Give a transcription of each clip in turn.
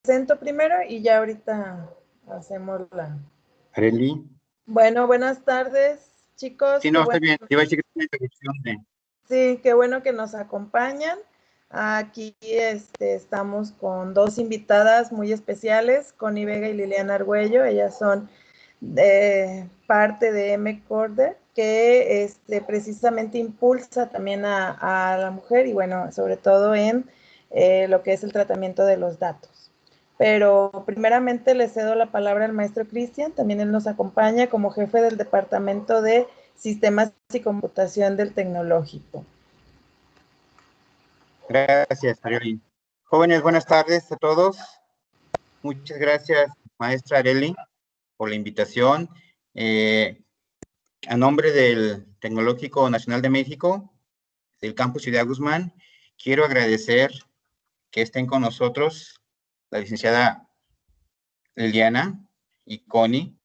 presento primero y ya ahorita hacemos la... Arely. Bueno, buenas tardes, chicos. Sí, no, está bien. Te iba a decir que es una introducción de... Sí, qué bueno que nos acompañan. Aquí estamos con dos invitadas muy especiales, Connie Vega y Liliana Argüello. Ellas son parte de M-Corder, que precisamente impulsa también a la mujer y bueno, sobre todo en lo que es el tratamiento de los datos. Pero primeramente le cedo la palabra al maestro Cristian, también él nos acompaña como jefe del departamento de Sistemas y Computación del Tecnológico. Gracias, Arely. Jóvenes, buenas tardes a todos. Muchas gracias, maestra Arely, por la invitación. A nombre del Tecnológico Nacional de México, del Campus Ciudad Guzmán, quiero agradecer que estén con nosotros la licenciada Liliana y Connie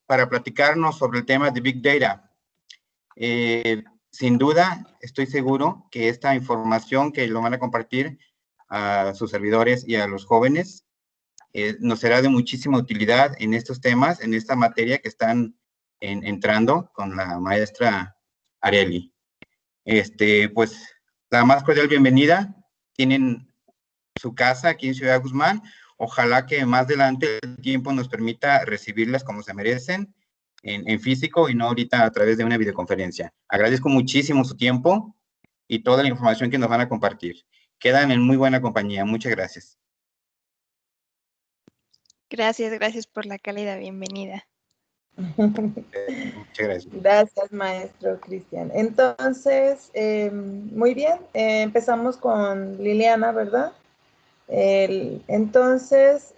para platicarnos sobre el tema de Big Data. Sin duda, estoy seguro que esta información que lo van a compartir a sus servidores y a los jóvenes nos será de muchísima utilidad en estos temas, en esta materia que están entrando con la maestra Arely. Pues, la más cordial bienvenida. Tienen su casa aquí en Ciudad Guzmán. Ojalá que más adelante el tiempo nos permita recibirlas como se merecen, en físico y no ahorita a través de una videoconferencia. Agradezco muchísimo su tiempo y toda la información que nos van a compartir. Quedan en muy buena compañía. Muchas gracias. Gracias por la cálida bienvenida. Muchas gracias. Gracias, maestro Cristian. Entonces, muy bien, empezamos con Liliana, ¿verdad? Entonces,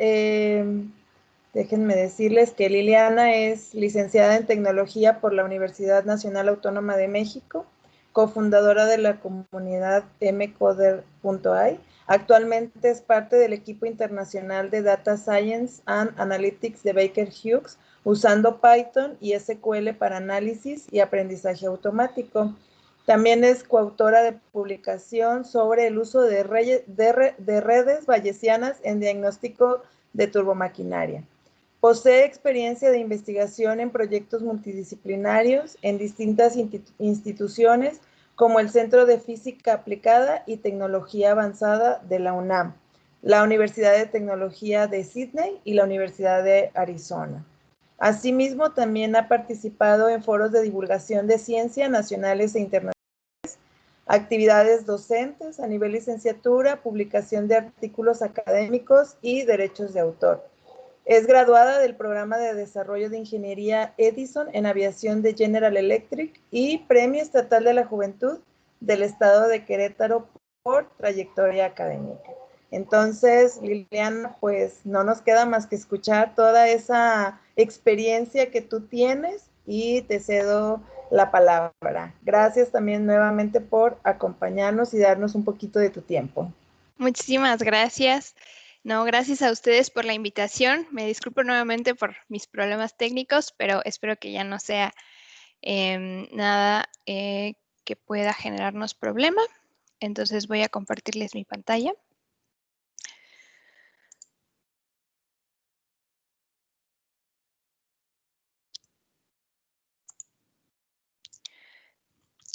déjenme decirles que Liliana es licenciada en Tecnología por la Universidad Nacional Autónoma de México, cofundadora de la comunidad mcoder.ai. Actualmente es parte del equipo internacional de Data Science and Analytics de Baker Hughes, usando Python y SQL para análisis y aprendizaje automático. También es coautora de publicación sobre el uso de redes bayesianas en diagnóstico de turbomaquinaria. Posee experiencia de investigación en proyectos multidisciplinarios en distintas instituciones como el Centro de Física Aplicada y Tecnología Avanzada de la UNAM, la Universidad de Tecnología de Sydney y la Universidad de Arizona. Asimismo, también ha participado en foros de divulgación de ciencia nacionales e internacionales, actividades docentes a nivel licenciatura, publicación de artículos académicos y derechos de autor. Es graduada del programa de desarrollo de ingeniería Edison en aviación de General Electric y Premio Estatal de la Juventud del Estado de Querétaro por trayectoria académica. Entonces, Liliana, pues no nos queda más que escuchar toda esa experiencia que tú tienes y te cedo la palabra. Gracias también nuevamente por acompañarnos y darnos un poquito de tu tiempo. Muchísimas gracias. No, gracias a ustedes por la invitación. Me disculpo nuevamente por mis problemas técnicos, pero espero que ya no sea nada que pueda generarnos problema. Entonces voy a compartirles mi pantalla.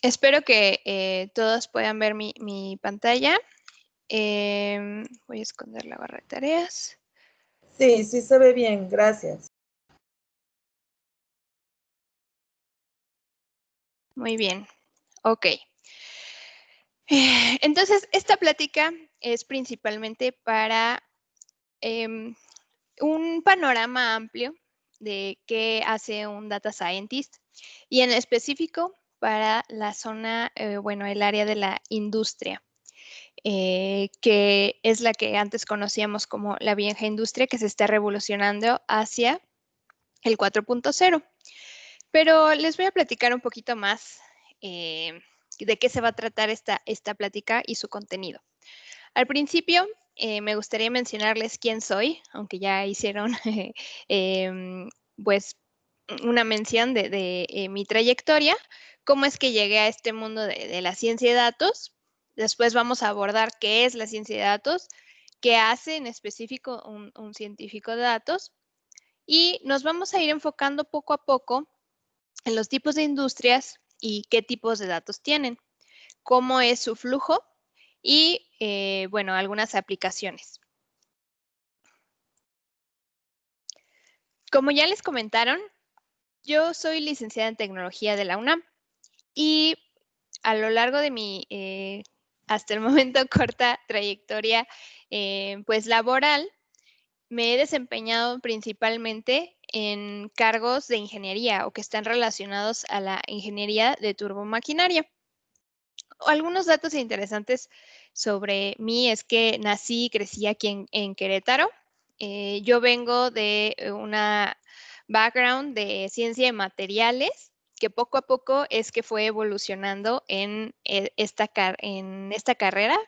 Espero que todos puedan ver mi pantalla. Voy a esconder la barra de tareas. Sí, sí se ve bien, gracias. Muy bien, ok. Entonces, esta plática es principalmente para un panorama amplio de qué hace un data scientist y en específico para la zona, bueno, el área de la industria, que es la que antes conocíamos como la vieja industria que se está revolucionando hacia el 4.0. Pero les voy a platicar un poquito más de qué se va a tratar esta plática y su contenido. Al principio, me gustaría mencionarles quién soy, aunque ya hicieron pues una mención de mi trayectoria, cómo es que llegué a este mundo de la ciencia de datos. Después vamos a abordar qué es la ciencia de datos, qué hace en específico un científico de datos. Y nos vamos a ir enfocando poco a poco en los tipos de industrias y qué tipos de datos tienen, cómo es su flujo y, bueno, algunas aplicaciones. Como ya les comentaron, yo soy licenciada en tecnología de la UNAM y a lo largo de mi, hasta el momento, corta trayectoria pues laboral, me he desempeñado principalmente en cargos de ingeniería o que están relacionados a la ingeniería de turbomaquinaria. Algunos datos interesantes sobre mí es que nací y crecí aquí en Querétaro. Yo vengo de una background de ciencia de materiales que poco a poco es que fue evolucionando en esta carrera.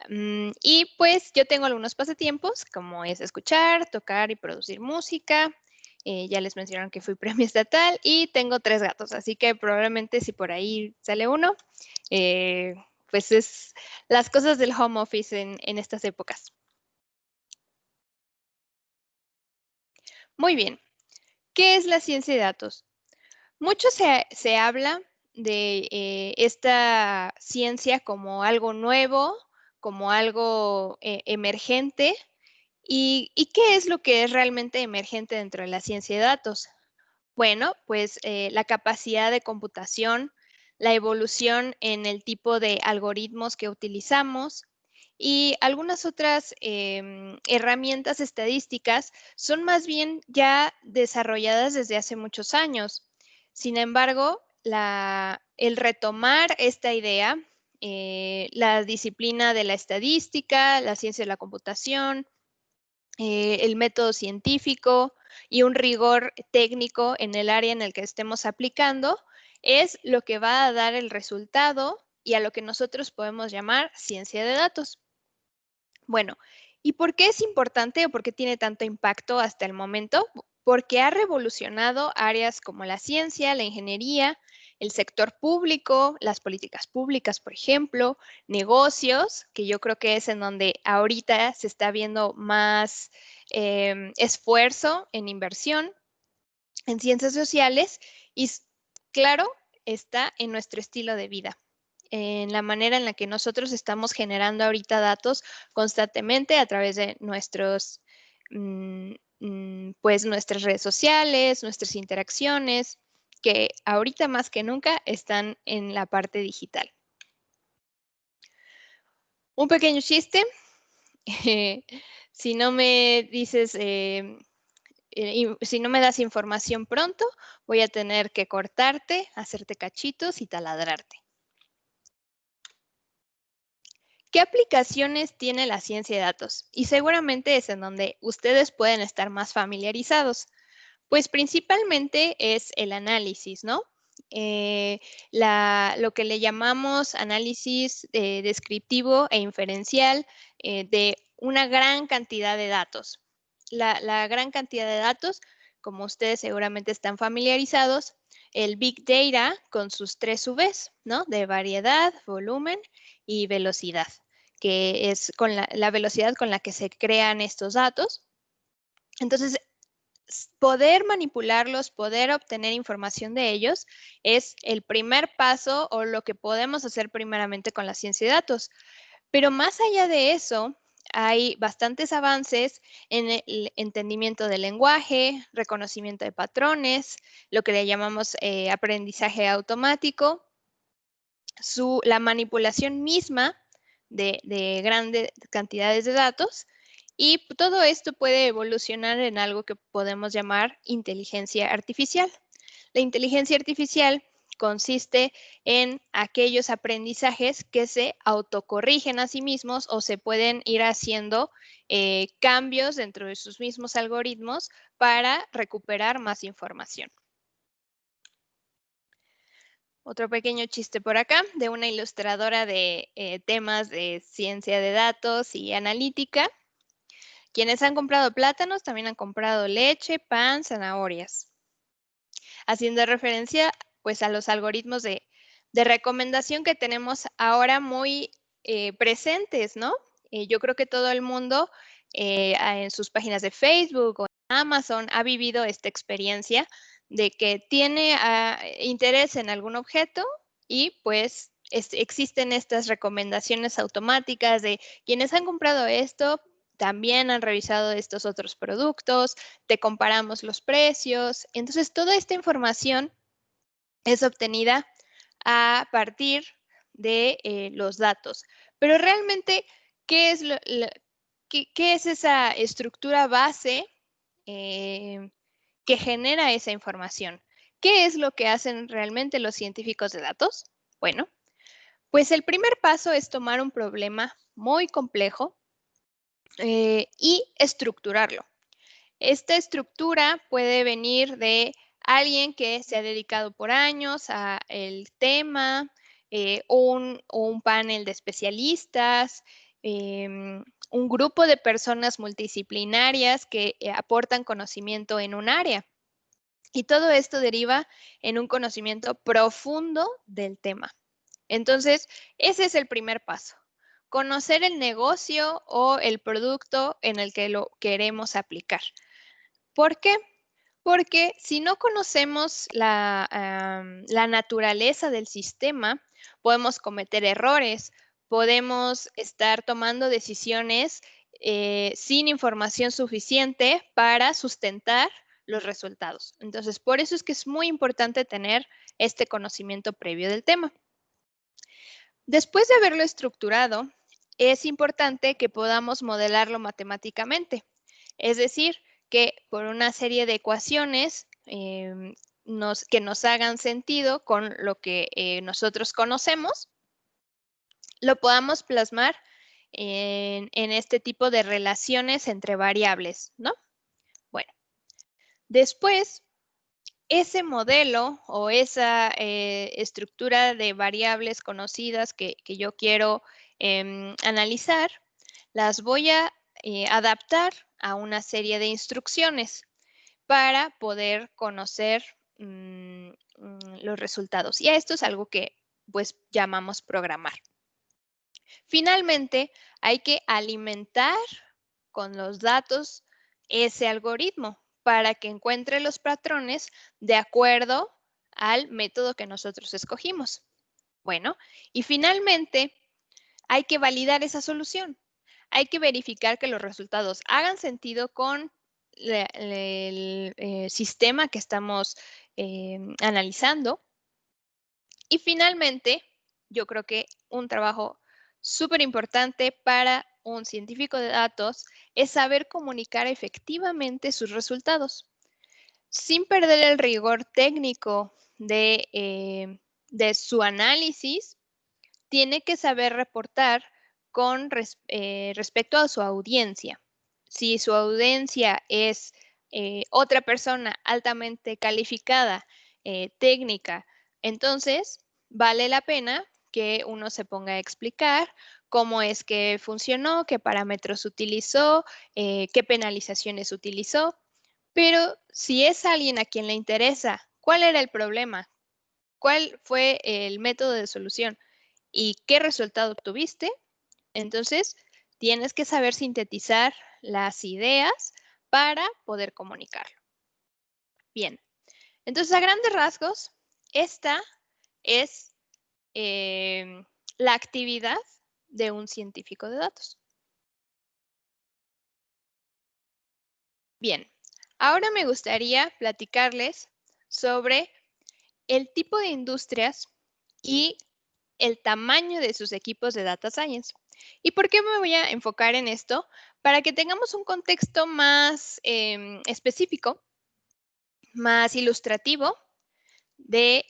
Y pues yo tengo algunos pasatiempos, como es escuchar, tocar y producir música. Ya les mencionaron que fui premio estatal y tengo 3 gatos, así que probablemente si por ahí sale uno, pues es las cosas del home office en estas épocas. Muy bien, ¿qué es la ciencia de datos? Mucho se habla de esta ciencia como algo nuevo, como algo emergente. ¿Y qué es lo que es realmente emergente dentro de la ciencia de datos? Bueno, pues la capacidad de computación, la evolución en el tipo de algoritmos que utilizamos y algunas otras herramientas estadísticas son más bien ya desarrolladas desde hace muchos años. Sin embargo, el retomar esta idea, la disciplina de la estadística, la ciencia de la computación, el método científico y un rigor técnico en el área en el que estemos aplicando, es lo que va a dar el resultado y a lo que nosotros podemos llamar ciencia de datos. Bueno, ¿y por qué es importante o por qué tiene tanto impacto hasta el momento? Porque ha revolucionado áreas como la ciencia, la ingeniería, el sector público, las políticas públicas, por ejemplo, negocios, que yo creo que es en donde ahorita se está viendo más esfuerzo en inversión, en ciencias sociales y, claro, está en nuestro estilo de vida, en la manera en la que nosotros estamos generando ahorita datos constantemente a través de pues nuestras redes sociales, nuestras interacciones, que ahorita más que nunca están en la parte digital. Un pequeño chiste. Si no me dices, si no me das información pronto, voy a tener que cortarte, hacerte cachitos y taladrarte. ¿Qué aplicaciones tiene la ciencia de datos? Y seguramente es en donde ustedes pueden estar más familiarizados. Pues principalmente es el análisis, ¿no? Lo que le llamamos análisis descriptivo e inferencial de una gran cantidad de datos. La gran cantidad de datos, como ustedes seguramente están familiarizados, el Big Data con sus 3 Vs, ¿no? De variedad, volumen y velocidad, que es con la velocidad con la que se crean estos datos. Entonces, poder manipularlos, poder obtener información de ellos, es el primer paso o lo que podemos hacer primeramente con la ciencia de datos. Pero más allá de eso, hay bastantes avances en el entendimiento del lenguaje, reconocimiento de patrones, lo que le llamamos aprendizaje automático, la manipulación misma de grandes cantidades de datos, y todo esto puede evolucionar en algo que podemos llamar inteligencia artificial. La inteligencia artificial consiste en aquellos aprendizajes que se autocorrigen a sí mismos o se pueden ir haciendo cambios dentro de sus mismos algoritmos para recuperar más información. Otro pequeño chiste por acá de una ilustradora de temas de ciencia de datos y analítica. Quienes han comprado plátanos también han comprado leche, pan, zanahorias. Haciendo referencia pues a los algoritmos de recomendación que tenemos ahora muy presentes, ¿no? Yo creo que todo el mundo en sus páginas de Facebook o en Amazon ha vivido esta experiencia de que tiene interés en algún objeto y pues existen estas recomendaciones automáticas de quienes han comprado esto, también han revisado estos otros productos, te comparamos los precios. Entonces, toda esta información es obtenida a partir de los datos. Pero realmente, ¿qué es, qué es esa estructura base que genera esa información? ¿Qué es lo que hacen realmente los científicos de datos? Bueno, pues el primer paso es tomar un problema muy complejo y estructurarlo. Esta estructura puede venir de alguien que se ha dedicado por años a el tema, un panel de especialistas, un grupo de personas multidisciplinarias que aportan conocimiento en un área. Y todo esto deriva en un conocimiento profundo del tema. Entonces, ese es el primer paso. Conocer el negocio o el producto en el que lo queremos aplicar. ¿Por qué? Porque si no conocemos la naturaleza del sistema, podemos cometer errores, podemos estar tomando decisiones sin información suficiente para sustentar los resultados. Entonces, por eso es que es muy importante tener este conocimiento previo del tema. Después de haberlo estructurado, es importante que podamos modelarlo matemáticamente. Es decir, que por una serie de ecuaciones que nos hagan sentido con lo que nosotros conocemos, lo podamos plasmar en este tipo de relaciones entre variables, ¿no? Bueno, después, ese modelo o esa estructura de variables conocidas que yo quiero analizar, las voy a adaptar a una serie de instrucciones para poder conocer los resultados. Y esto es algo que pues llamamos programar. Finalmente, hay que alimentar con los datos ese algoritmo para que encuentre los patrones de acuerdo al método que nosotros escogimos. Bueno, y finalmente hay que validar esa solución. Hay que verificar que los resultados hagan sentido con el sistema que estamos analizando. Y finalmente, yo creo que un trabajo súper importante para un científico de datos es saber comunicar efectivamente sus resultados, sin perder el rigor técnico de su análisis. Tiene que saber reportar con respecto a su audiencia. Si su audiencia es otra persona altamente calificada, técnica, entonces vale la pena que uno se ponga a explicar cómo es que funcionó, qué parámetros utilizó, qué penalizaciones utilizó. Pero si es alguien a quien le interesa, ¿cuál era el problema? ¿Cuál fue el método de solución? ¿Y qué resultado obtuviste? Entonces, tienes que saber sintetizar las ideas para poder comunicarlo. Bien, entonces a grandes rasgos, esta es la actividad de un científico de datos. Bien, ahora me gustaría platicarles sobre el tipo de industrias y el tamaño de sus equipos de data science. ¿Y por qué me voy a enfocar en esto? Para que tengamos un contexto más específico, más ilustrativo de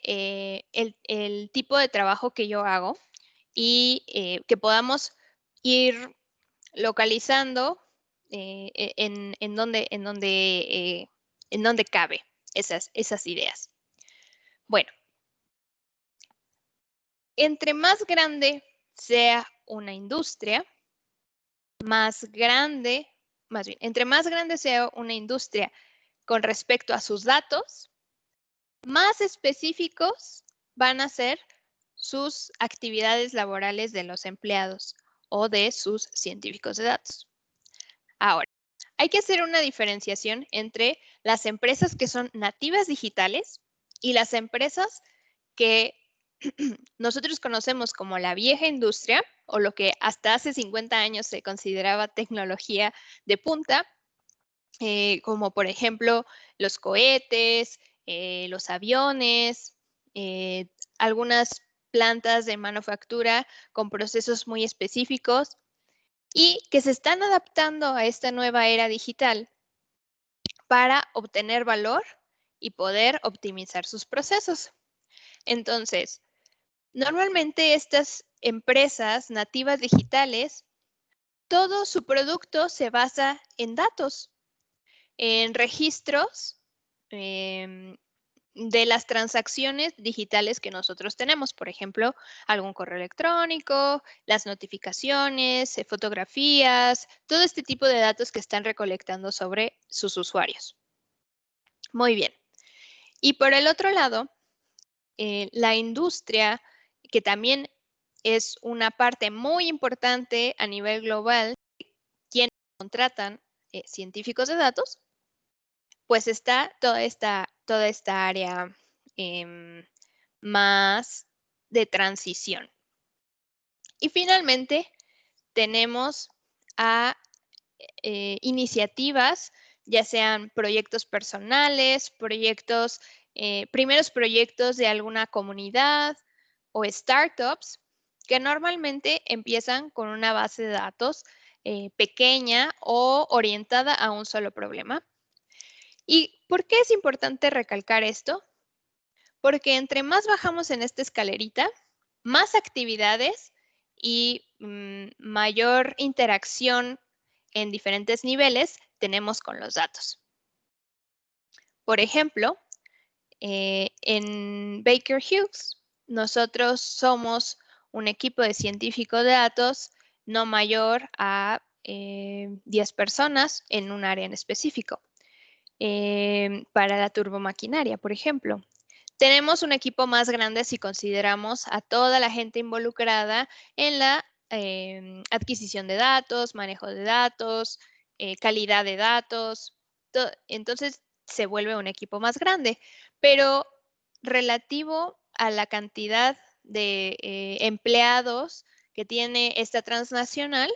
el tipo de trabajo que yo hago y que podamos ir localizando en dónde cabe esas ideas. Bueno, entre más grande sea una industria, entre más grande sea una industria con respecto a sus datos, más específicos van a ser sus actividades laborales de los empleados. o de sus científicos de datos. Ahora, hay que hacer una diferenciación entre las empresas que son nativas digitales y las empresas que nosotros conocemos como la vieja industria, o lo que hasta hace 50 años se consideraba tecnología de punta, como por ejemplo los cohetes, los aviones, algunas plantas de manufactura con procesos muy específicos y que se están adaptando a esta nueva era digital para obtener valor y poder optimizar sus procesos. Entonces, normalmente estas empresas nativas digitales, todo su producto se basa en datos, en registros de las transacciones digitales que nosotros tenemos. Por ejemplo, algún correo electrónico, las notificaciones, fotografías, todo este tipo de datos que están recolectando sobre sus usuarios. Muy bien. Y por el otro lado, la industria, que también es una parte muy importante a nivel global, quienes contratan científicos de datos, pues está toda esta área más de transición. Y finalmente tenemos a iniciativas, ya sean proyectos personales, primeros proyectos de alguna comunidad o startups que normalmente empiezan con una base de datos pequeña o orientada a un solo problema. ¿Y por qué es importante recalcar esto? Porque entre más bajamos en esta escalerita, más actividades y mayor interacción en diferentes niveles tenemos con los datos. Por ejemplo, en Baker Hughes, nosotros somos un equipo de científicos de datos no mayor a 10 personas en un área en específico. Para la turbomaquinaria, por ejemplo. Tenemos un equipo más grande si consideramos a toda la gente involucrada en la adquisición de datos, manejo de datos, calidad de datos. Entonces se vuelve un equipo más grande, pero relativo a la cantidad de empleados que tiene esta transnacional,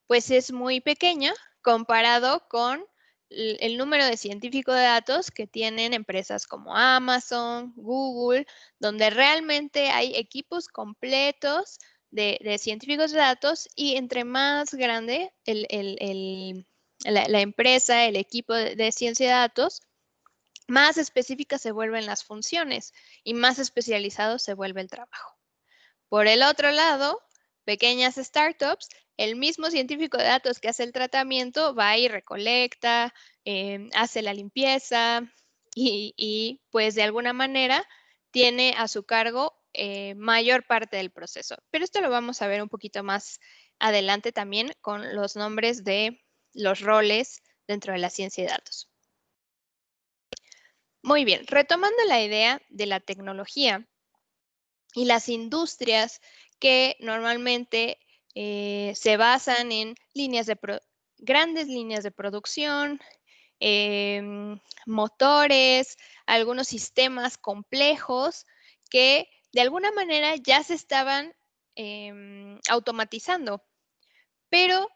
pues es muy pequeña comparado con el número de científicos de datos que tienen empresas como Amazon, Google, donde realmente hay equipos completos de científicos de datos, y entre más grande la empresa, el equipo de ciencia de datos, más específicas se vuelven las funciones y más especializado se vuelve el trabajo. Por el otro lado, pequeñas startups, el mismo científico de datos que hace el tratamiento va y recolecta, hace la limpieza y pues de alguna manera tiene a su cargo mayor parte del proceso. Pero esto lo vamos a ver un poquito más adelante también con los nombres de los roles dentro de la ciencia de datos. Muy bien, retomando la idea de la tecnología y las industrias que normalmente se basan en grandes líneas de producción, motores, algunos sistemas complejos que de alguna manera ya se estaban automatizando, pero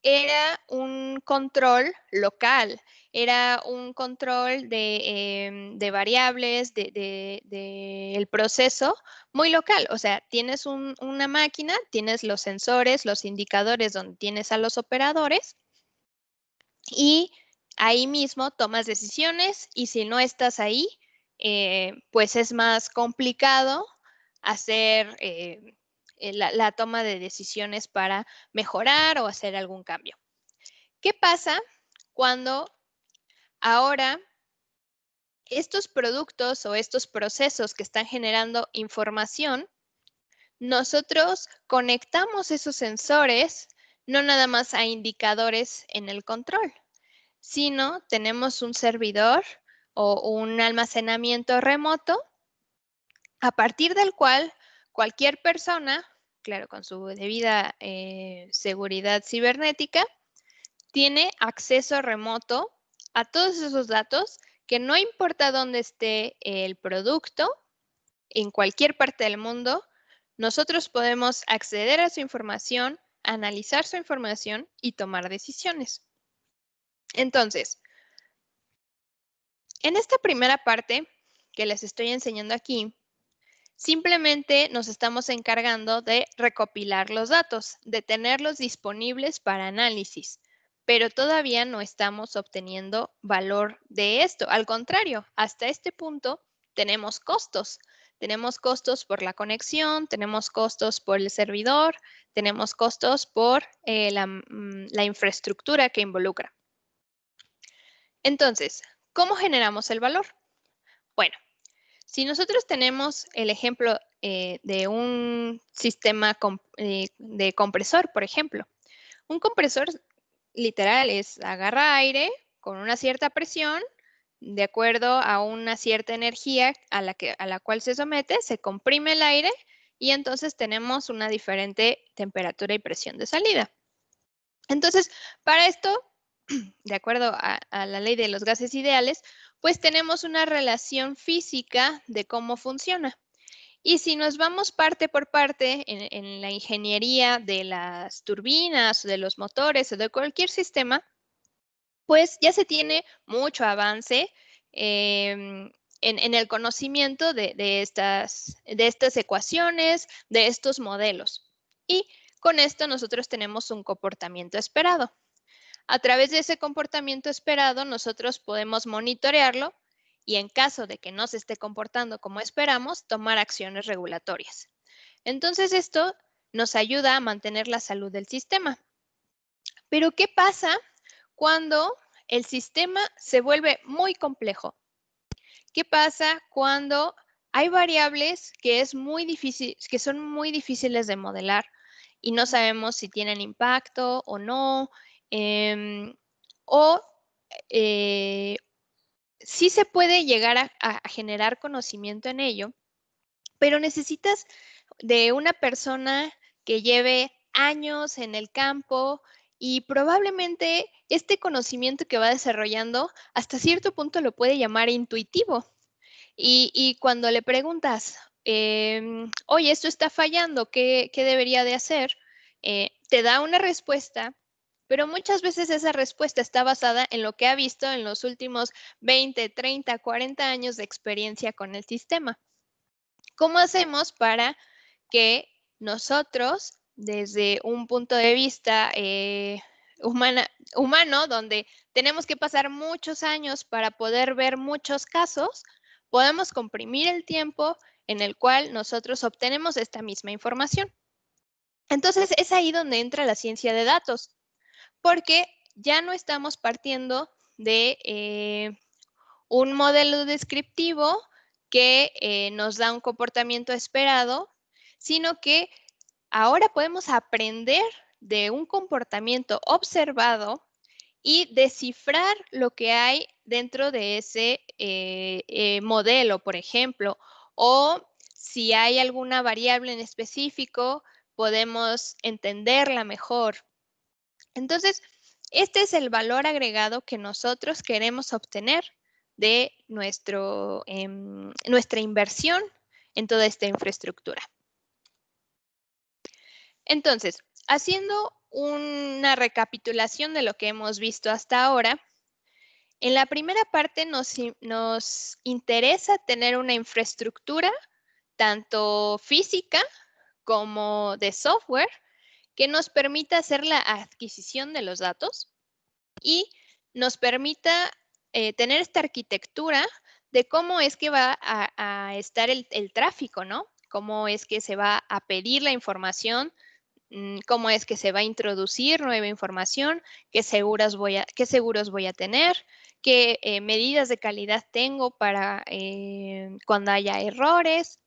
era un control local, era un control de variables del proceso muy local. O sea, tienes una máquina, tienes los sensores, los indicadores donde tienes a los operadores y ahí mismo tomas decisiones, y si no estás ahí, pues es más complicado hacer la toma de decisiones para mejorar o hacer algún cambio. ¿Qué pasa cuando ahora estos productos o estos procesos que están generando información, nosotros conectamos esos sensores no nada más a indicadores en el control, sino tenemos un servidor o un almacenamiento remoto a partir del cual cualquier persona claro, con su debida seguridad cibernética, tiene acceso remoto a todos esos datos que no importa dónde esté el producto, en cualquier parte del mundo, nosotros podemos acceder a su información, analizar su información y tomar decisiones. Entonces, en esta primera parte que les estoy enseñando aquí, simplemente nos estamos encargando de recopilar los datos, de tenerlos disponibles para análisis, pero todavía no estamos obteniendo valor de esto. Al contrario, hasta este punto tenemos costos. Tenemos costos por la conexión, tenemos costos por el servidor, tenemos costos por la infraestructura que involucra. Entonces, ¿cómo generamos el valor? Bueno, si nosotros tenemos el ejemplo de un sistema de compresor, por ejemplo, un compresor literal es agarra aire con una cierta presión, de acuerdo a una cierta energía a la cual se somete, se comprime el aire y entonces tenemos una diferente temperatura y presión de salida. Entonces, para esto, de acuerdo a la ley de los gases ideales, pues tenemos una relación física de cómo funciona. Y si nos vamos parte por parte en la ingeniería de las turbinas, de los motores o de cualquier sistema, pues ya se tiene mucho avance en el conocimiento de estas ecuaciones, de estos modelos. Y con esto nosotros tenemos un comportamiento esperado. A través de ese comportamiento esperado, nosotros podemos monitorearlo y en caso de que no se esté comportando como esperamos, tomar acciones regulatorias. Entonces, esto nos ayuda a mantener la salud del sistema. Pero, ¿qué pasa cuando el sistema se vuelve muy complejo? ¿Qué pasa cuando hay variables que son muy difíciles de modelar y no sabemos si tienen impacto o no? O sí se puede llegar a generar conocimiento en ello, pero necesitas de una persona que lleve años en el campo y probablemente este conocimiento que va desarrollando hasta cierto punto lo puede llamar intuitivo. Y cuando le preguntas, oye, esto está fallando, ¿qué debería de hacer? Te da una respuesta, pero muchas veces esa respuesta está basada en lo que ha visto en los últimos 20, 30, 40 años de experiencia con el sistema. ¿Cómo hacemos para que nosotros, desde un punto de vista humano, donde tenemos que pasar muchos años para poder ver muchos casos, podemos comprimir el tiempo en el cual nosotros obtenemos esta misma información? Entonces, es ahí donde entra la ciencia de datos, porque ya no estamos partiendo de un modelo descriptivo que nos da un comportamiento esperado, sino que ahora podemos aprender de un comportamiento observado y descifrar lo que hay dentro de ese modelo, por ejemplo, o si hay alguna variable en específico, podemos entenderla mejor. Entonces, este es el valor agregado que nosotros queremos obtener de nuestra inversión en toda esta infraestructura. Entonces, haciendo una recapitulación de lo que hemos visto hasta ahora, en la primera parte nos interesa tener una infraestructura tanto física como de software que nos permita hacer la adquisición de los datos y nos permita tener esta arquitectura de cómo es que va a estar el tráfico, ¿no? Cómo es que se va a pedir la información, cómo es que se va a introducir nueva información, qué seguros voy a tener, qué medidas de calidad tengo para cuando haya errores.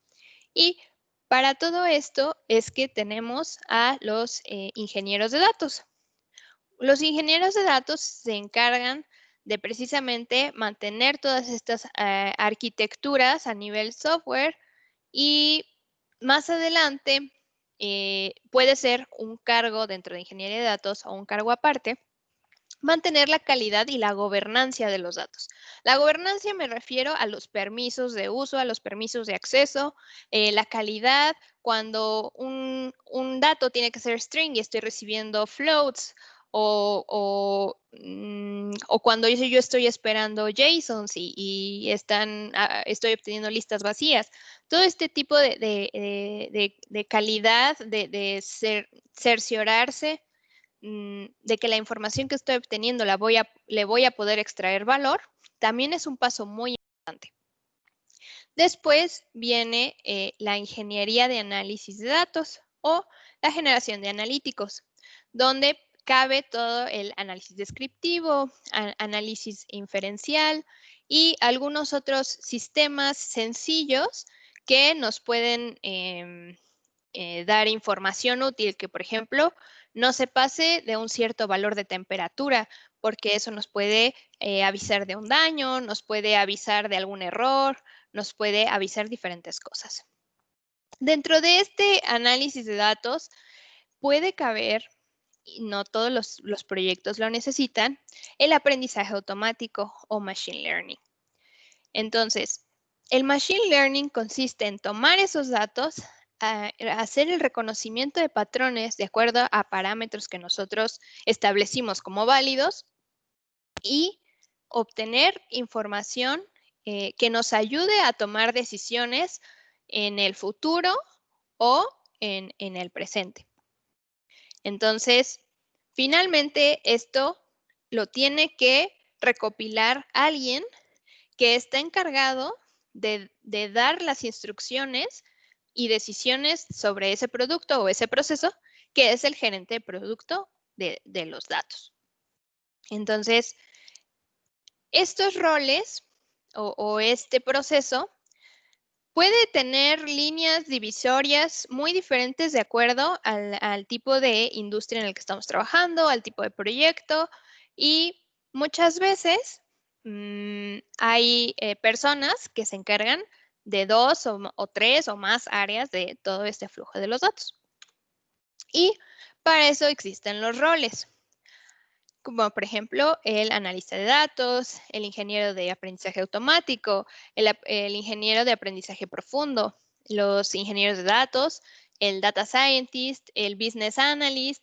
Y para todo esto es que tenemos a los ingenieros de datos. Los ingenieros de datos se encargan de precisamente mantener todas estas arquitecturas a nivel software y más adelante puede ser un cargo dentro de ingeniería de datos o un cargo aparte, mantener la calidad y la gobernancia de los datos. La gobernancia me refiero a los permisos de uso, a los permisos de acceso, la calidad, cuando un dato tiene que ser string y estoy recibiendo floats, o cuando yo estoy esperando JSONs y estoy obteniendo listas vacías. Todo este tipo de calidad, de cerciorarse de que la información que estoy obteniendo le voy a poder extraer valor, también es un paso muy importante. Después viene la ingeniería de análisis de datos o la generación de analíticos, donde cabe todo el análisis descriptivo, análisis inferencial y algunos otros sistemas sencillos que nos pueden dar información útil, que por ejemplo no se pase de un cierto valor de temperatura, porque eso nos puede avisar de un daño, nos puede avisar de algún error, nos puede avisar diferentes cosas. Dentro de este análisis de datos puede caber, y no todos los proyectos lo necesitan, el aprendizaje automático o machine learning. Entonces, el machine learning consiste en tomar esos datos, hacer el reconocimiento de patrones de acuerdo a parámetros que nosotros establecimos como válidos y obtener información que nos ayude a tomar decisiones en el futuro o en el presente. Entonces, finalmente esto lo tiene que recopilar alguien que está encargado de dar las instrucciones y decisiones sobre ese producto o ese proceso, que es el gerente de producto de los datos. Entonces, estos roles o este proceso puede tener líneas divisorias muy diferentes de acuerdo al tipo de industria en el que estamos trabajando, al tipo de proyecto, y muchas veces hay personas que se encargan de 2 o 3 o más áreas de todo este flujo de los datos. Y para eso existen los roles, como por ejemplo el analista de datos, el ingeniero de aprendizaje automático, el ingeniero de aprendizaje profundo, los ingenieros de datos, el data scientist, el business analyst,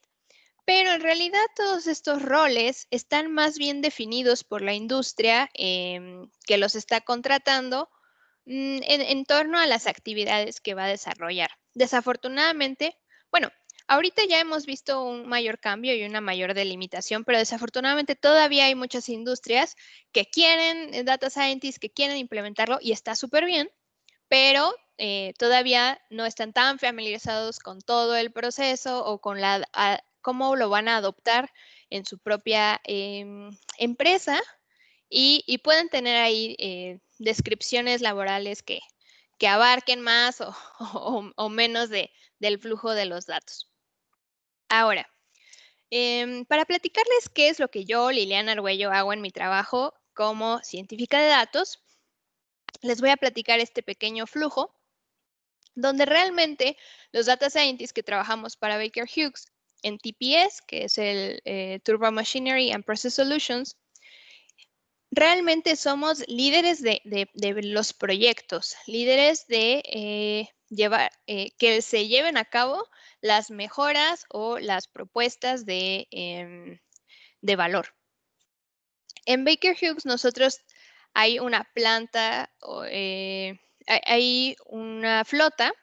pero en realidad todos estos roles están más bien definidos por la industria que los está contratando en torno a las actividades que va a desarrollar. Desafortunadamente, bueno, ahorita ya hemos visto un mayor cambio y una mayor delimitación, pero desafortunadamente todavía hay muchas industrias que quieren data scientists, que quieren implementarlo y está súper bien, pero todavía no están tan familiarizados con todo el proceso o con cómo lo van a adoptar en su propia empresa y pueden tener ahí descripciones laborales que abarquen más o menos del flujo de los datos. Ahora, para platicarles qué es lo que yo, Liliana Argüello, hago en mi trabajo como científica de datos, les voy a platicar este pequeño flujo donde realmente los data scientists que trabajamos para Baker Hughes en TPS, que es el Turbo Machinery and Process Solutions, realmente somos líderes de los proyectos, líderes de que se lleven a cabo las mejoras o las propuestas de valor. En Baker Hughes nosotros hay una planta, hay una flota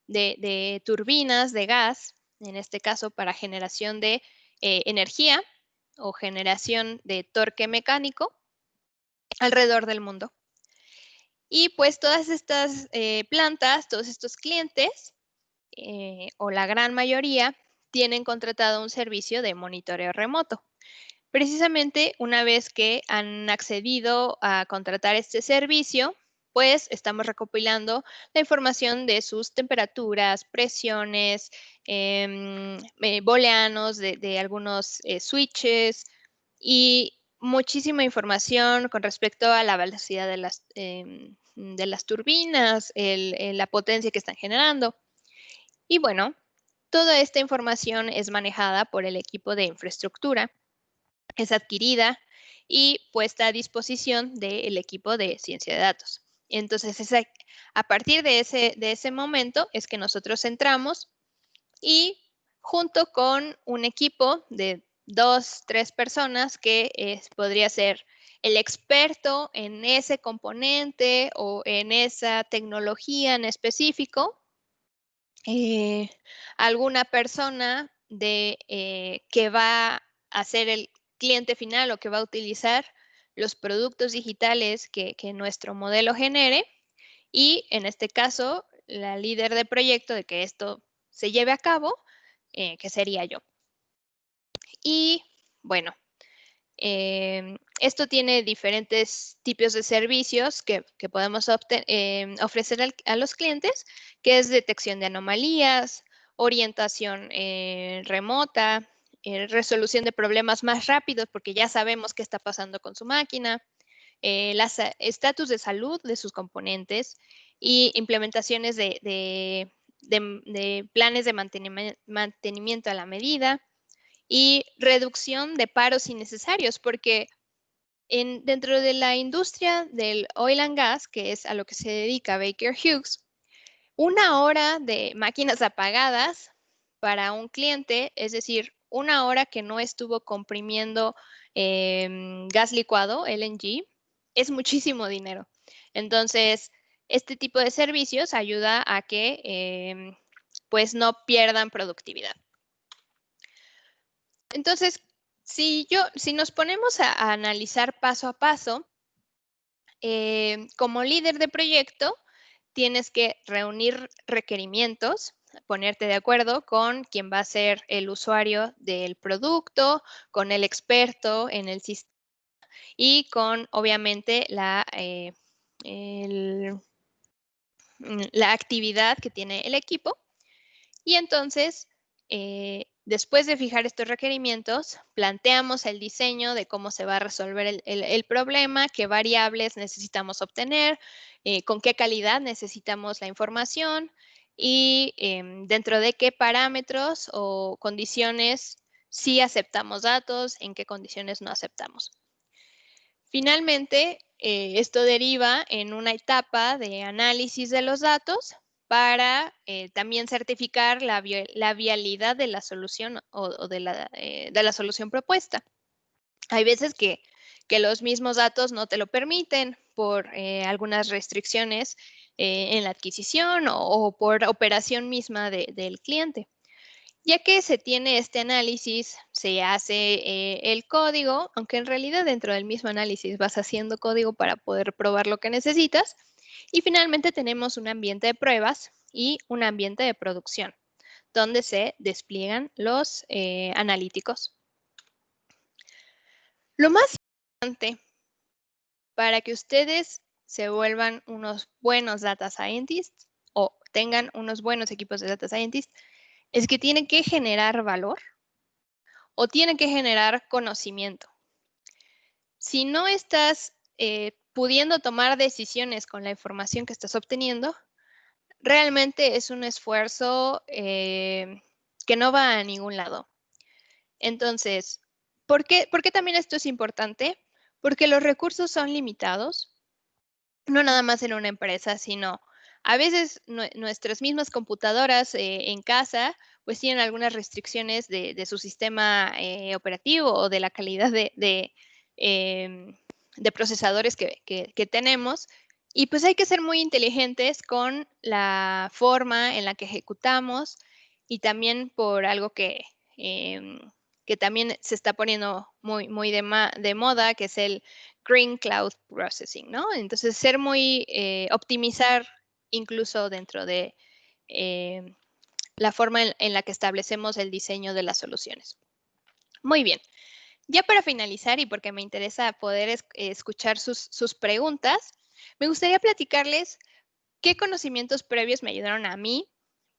de turbinas de gas, en este caso para generación de energía o generación de torque mecánico alrededor del mundo. Y pues todas estas plantas, todos estos clientes, o la gran mayoría, tienen contratado un servicio de monitoreo remoto. Precisamente una vez que han accedido a contratar este servicio, pues estamos recopilando la información de sus temperaturas, presiones, booleanos de algunos switches y muchísima información con respecto a la velocidad de las turbinas, la potencia que están generando. Y bueno, Toda esta información es manejada por el equipo de infraestructura, es adquirida y puesta a disposición del equipo de ciencia de datos. Entonces, a partir de ese momento es que nosotros entramos y junto con un equipo de 2, 3 personas que podría ser el experto en ese componente o en esa tecnología en específico, alguna persona que va a ser el cliente final o que va a utilizar los productos digitales que nuestro modelo genere, y en este caso, la líder de proyecto de que esto se lleve a cabo, que sería yo. Y bueno, esto tiene diferentes tipos de servicios que podemos ofrecer a los clientes, que es detección de anomalías, orientación remota, resolución de problemas más rápidos porque ya sabemos qué está pasando con su máquina, estatus de salud de sus componentes y implementaciones de planes de mantenimiento a la medida y reducción de paros innecesarios, porque dentro de la industria del oil and gas, que es a lo que se dedica Baker Hughes, 1 hora de máquinas apagadas para un cliente, es decir, 1 hora que no estuvo comprimiendo gas licuado, LNG, es muchísimo dinero. Entonces, este tipo de servicios ayuda a que pues no pierdan productividad. Entonces, si nos ponemos a analizar paso a paso, como líder de proyecto, tienes que reunir requerimientos, ponerte de acuerdo con quién va a ser el usuario del producto, con el experto en el sistema y con, obviamente, la actividad que tiene el equipo. Y entonces, después de fijar estos requerimientos, planteamos el diseño de cómo se va a resolver el problema, qué variables necesitamos obtener, con qué calidad necesitamos la información y dentro de qué parámetros o condiciones sí aceptamos datos, en qué condiciones no aceptamos. Finalmente, esto deriva en una etapa de análisis de los datos para también certificar la vialidad de la solución o de la solución propuesta. Hay veces que los mismos datos no te lo permiten por algunas restricciones en la adquisición o por operación misma del cliente. Ya que se tiene este análisis, se hace el código, aunque en realidad dentro del mismo análisis vas haciendo código para poder probar lo que necesitas. Y finalmente tenemos un ambiente de pruebas y un ambiente de producción, donde se despliegan los analíticos. Lo más importante para que ustedes se vuelvan unos buenos data scientists o tengan unos buenos equipos de data scientists es que tienen que generar valor o tienen que generar conocimiento. Si no estás pudiendo tomar decisiones con la información que estás obteniendo, realmente es un esfuerzo que no va a ningún lado. Entonces, ¿por qué también esto es importante? Porque los recursos son limitados, no nada más en una empresa, sino a veces nuestras mismas computadoras en casa pues tienen algunas restricciones de su sistema operativo o de la calidad de procesadores que tenemos. Y pues hay que ser muy inteligentes con la forma en la que ejecutamos y también por algo que también se está poniendo muy de moda, que es el Green Cloud Processing, ¿no? Entonces, optimizar incluso dentro de la forma en la que establecemos el diseño de las soluciones. Muy bien. Ya para finalizar y porque me interesa poder escuchar sus preguntas, me gustaría platicarles qué conocimientos previos me ayudaron a mí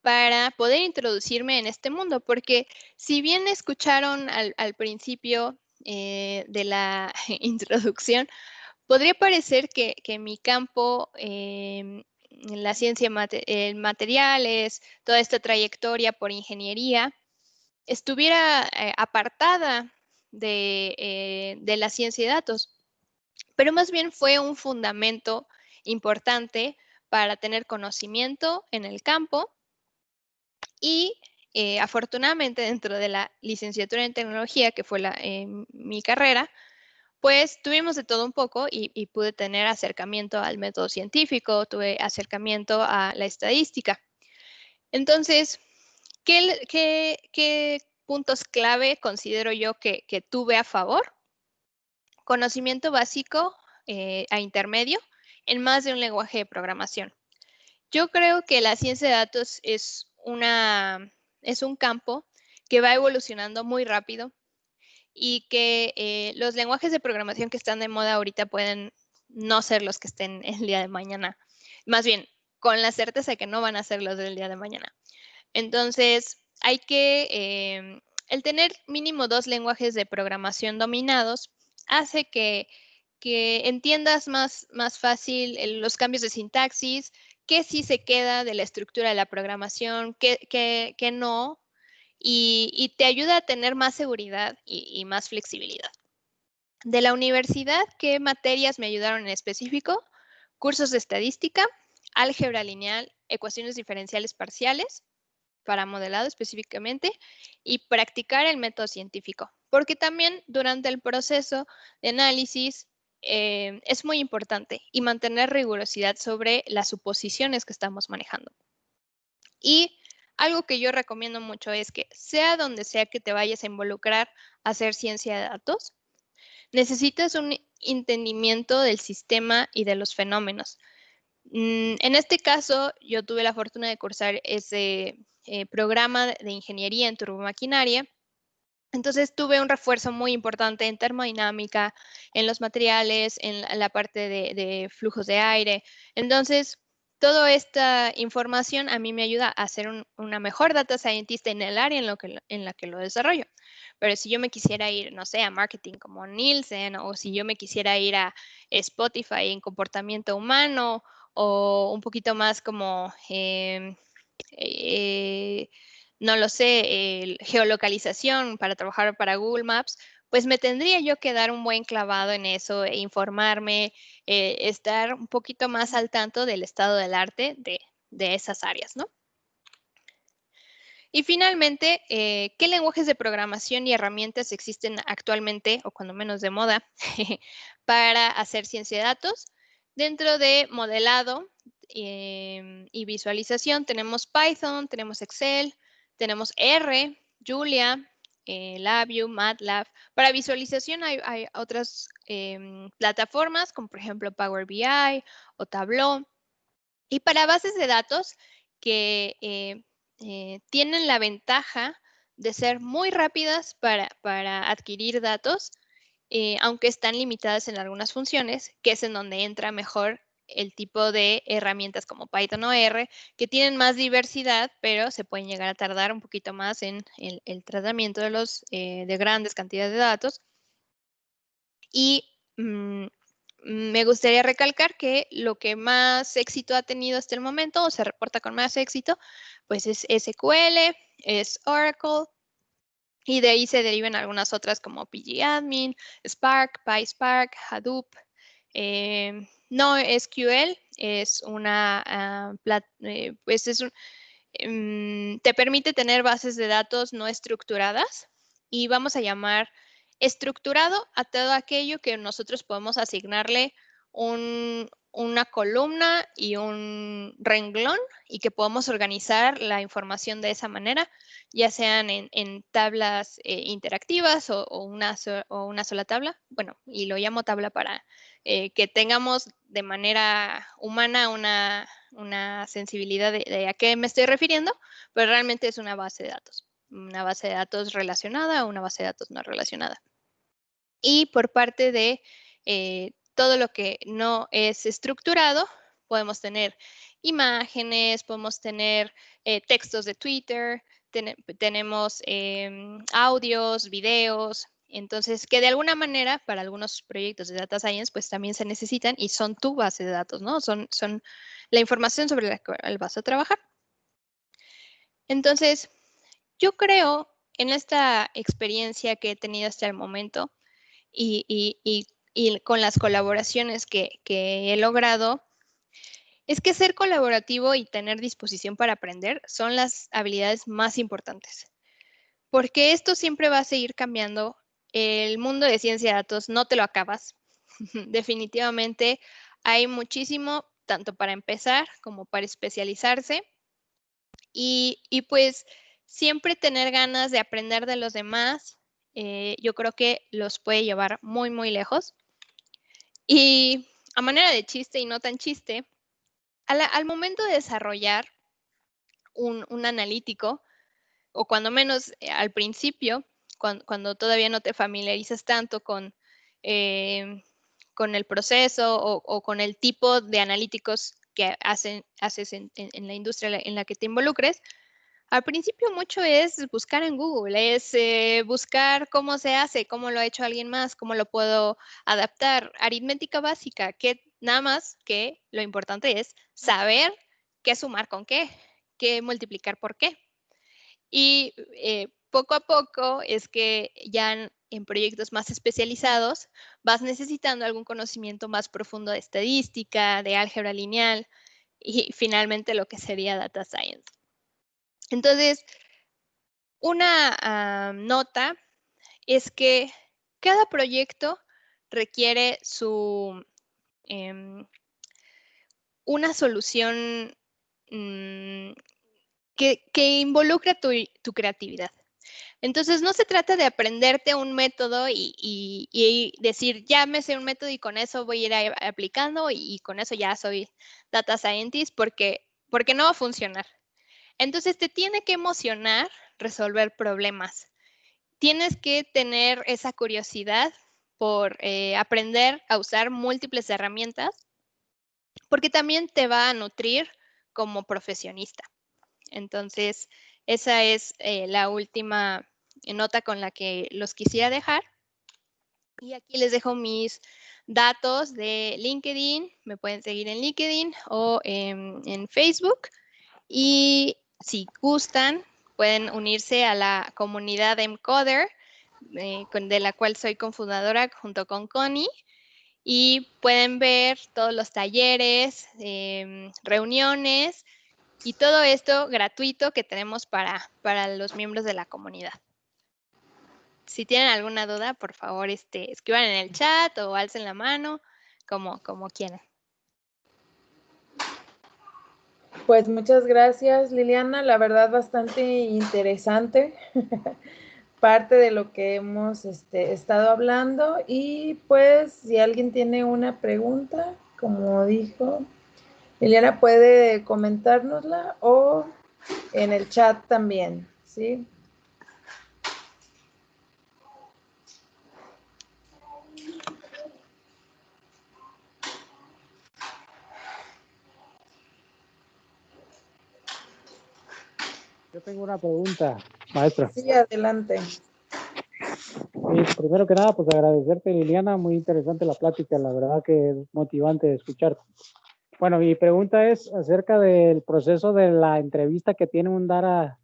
para poder introducirme en este mundo, porque si bien escucharon al principio de la introducción, podría parecer que mi campo la ciencia materiales, toda esta trayectoria por ingeniería, estuviera apartada de la ciencia de datos, pero más bien fue un fundamento importante para tener conocimiento en el campo y afortunadamente dentro de la licenciatura en tecnología, que fue mi carrera, pues tuvimos de todo un poco y pude tener acercamiento al método científico, tuve acercamiento a la estadística. Entonces, ¿qué puntos clave considero yo que tuve a favor? Conocimiento básico a intermedio en más de un lenguaje de programación. Yo creo que la ciencia de datos es un campo que va evolucionando muy rápido y que los lenguajes de programación que están de moda ahorita pueden no ser los que estén el día de mañana. Más bien, con la certeza de que no van a ser los del día de mañana. Entonces, hay que, el tener mínimo 2 lenguajes de programación dominados hace que entiendas más fácil los cambios de sintaxis, qué sí se queda de la estructura de la programación, qué no, y te ayuda a tener más seguridad y más flexibilidad. De la universidad, ¿qué materias me ayudaron en específico? Cursos de estadística, álgebra lineal, ecuaciones diferenciales parciales, para modelado específicamente, y practicar el método científico, porque también durante el proceso de análisis es muy importante y mantener rigurosidad sobre las suposiciones que estamos manejando. Y algo que yo recomiendo mucho es que sea donde sea que te vayas a involucrar a hacer ciencia de datos, necesitas un entendimiento del sistema y de los fenómenos. En este caso, yo tuve la fortuna de cursar ese programa de ingeniería en turbomaquinaria. Entonces tuve un refuerzo muy importante en termodinámica, en los materiales, en la parte de flujos de aire. Entonces, toda esta información a mí me ayuda a ser una mejor data scientist en el área en la que lo desarrollo. Pero si yo me quisiera ir, no sé, a marketing como Nielsen, o si yo me quisiera ir a Spotify en comportamiento humano, o un poquito más como no lo sé, geolocalización para trabajar para Google Maps, pues me tendría yo que dar un buen clavado en eso e informarme, estar un poquito más al tanto del estado del arte de esas áreas, ¿no? Y finalmente, ¿qué lenguajes de programación y herramientas existen actualmente, o cuando menos de moda, para hacer ciencia de datos? Dentro de modelado y visualización tenemos Python, tenemos Excel, tenemos R, Julia, LabVIEW, MATLAB. Para visualización hay otras plataformas, como por ejemplo Power BI o Tableau. Y para bases de datos que tienen la ventaja de ser muy rápidas para adquirir datos, aunque están limitadas en algunas funciones, que es en donde entra mejor el tipo de herramientas como Python o R, que tienen más diversidad, pero se pueden llegar a tardar un poquito más en el tratamiento de grandes cantidades de datos. Y me gustaría recalcar que lo que más éxito ha tenido hasta el momento, o se reporta con más éxito, pues es SQL, es Oracle, y de ahí se derivan algunas otras como pgadmin, Spark, PySpark, Hadoop. NoSQL es te permite tener bases de datos no estructuradas, y vamos a llamar estructurado a todo aquello que nosotros podemos asignarle una columna y un renglón, y que podemos organizar la información de esa manera, ya sean en tablas interactivas o una sola tabla. Bueno, y lo llamo tabla para que tengamos de manera humana una sensibilidad de a qué me estoy refiriendo, pero realmente es una base de datos relacionada o una base de datos no relacionada. Y por parte de todo lo que no es estructurado, podemos tener imágenes, podemos tener textos de Twitter, tenemos audios, videos, Entonces, que de alguna manera para algunos proyectos de data science, pues también se necesitan y son tu base de datos, ¿no? Son la información sobre la cual vas a trabajar. Entonces, yo creo en esta experiencia que he tenido hasta el momento y con las colaboraciones que he logrado, es que ser colaborativo y tener disposición para aprender son las habilidades más importantes, porque esto siempre va a seguir cambiando. El mundo de ciencia de datos no te lo acabas. Definitivamente hay muchísimo, tanto para empezar como para especializarse. Y pues siempre tener ganas de aprender de los demás, yo creo que los puede llevar muy, muy lejos. Y a manera de chiste y no tan chiste, al momento de desarrollar un analítico, o cuando menos al principio, cuando todavía no te familiarizas tanto con el proceso o con el tipo de analíticos que haces en la industria en la que te involucres, al principio mucho es buscar en Google, es buscar cómo se hace, cómo lo ha hecho alguien más, cómo lo puedo adaptar. Aritmética básica, que nada más que lo importante es saber qué sumar con qué multiplicar por qué. Y poco a poco es que ya en proyectos más especializados vas necesitando algún conocimiento más profundo de estadística, de álgebra lineal y finalmente lo que sería data science. Entonces, una nota es que cada proyecto requiere una solución que involucra tu creatividad. Entonces, no se trata de aprenderte un método y decir, ya me sé un método y con eso voy a ir aplicando y con eso ya soy data scientist, porque no va a funcionar. Entonces, te tiene que emocionar resolver problemas. Tienes que tener esa curiosidad por aprender a usar múltiples herramientas, porque también te va a nutrir como profesionista. Entonces, esa es la última nota con la que los quisiera dejar. Y aquí les dejo mis datos de LinkedIn. Me pueden seguir en LinkedIn o en Facebook. Y si gustan, pueden unirse a la comunidad Encoder, de la cual soy cofundadora junto con Connie. Y pueden ver todos los talleres, reuniones y todo esto gratuito que tenemos para los miembros de la comunidad. Si tienen alguna duda, por favor, escriban en el chat o alcen la mano, como quieran. Pues muchas gracias, Liliana. La verdad, bastante interesante parte de lo que hemos estado hablando. Y pues, si alguien tiene una pregunta, como dijo, Liliana puede comentárnosla o en el chat también, ¿sí? Yo tengo una pregunta, maestra. Sí, adelante. Primero que nada, pues agradecerte, Liliana, muy interesante la plática, la verdad que es motivante escucharte. Bueno, mi pregunta es acerca del proceso de la entrevista que tiene un data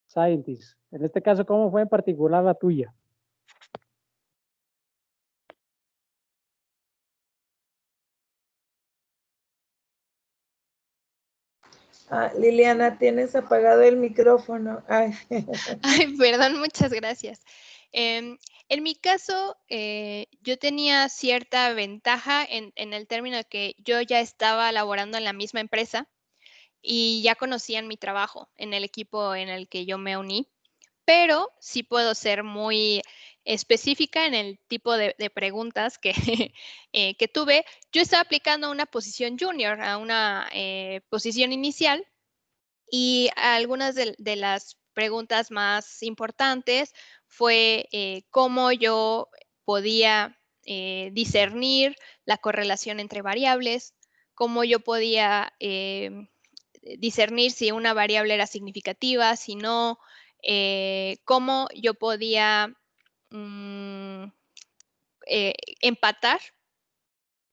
scientist. En este caso, ¿cómo fue en particular la tuya? Liliana, tienes apagado el micrófono. Ay. Ay, perdón, muchas gracias. En mi caso, yo tenía cierta ventaja en el término de que yo ya estaba laborando en la misma empresa y ya conocían mi trabajo en el equipo en el que yo me uní, pero sí puedo ser muy específica en el tipo de preguntas que, que tuve. Yo estaba aplicando a una posición junior, a una posición inicial, y algunas de las preguntas más importantes fue cómo yo podía discernir la correlación entre variables, cómo yo podía discernir si una variable era significativa, si no, cómo yo podía empatar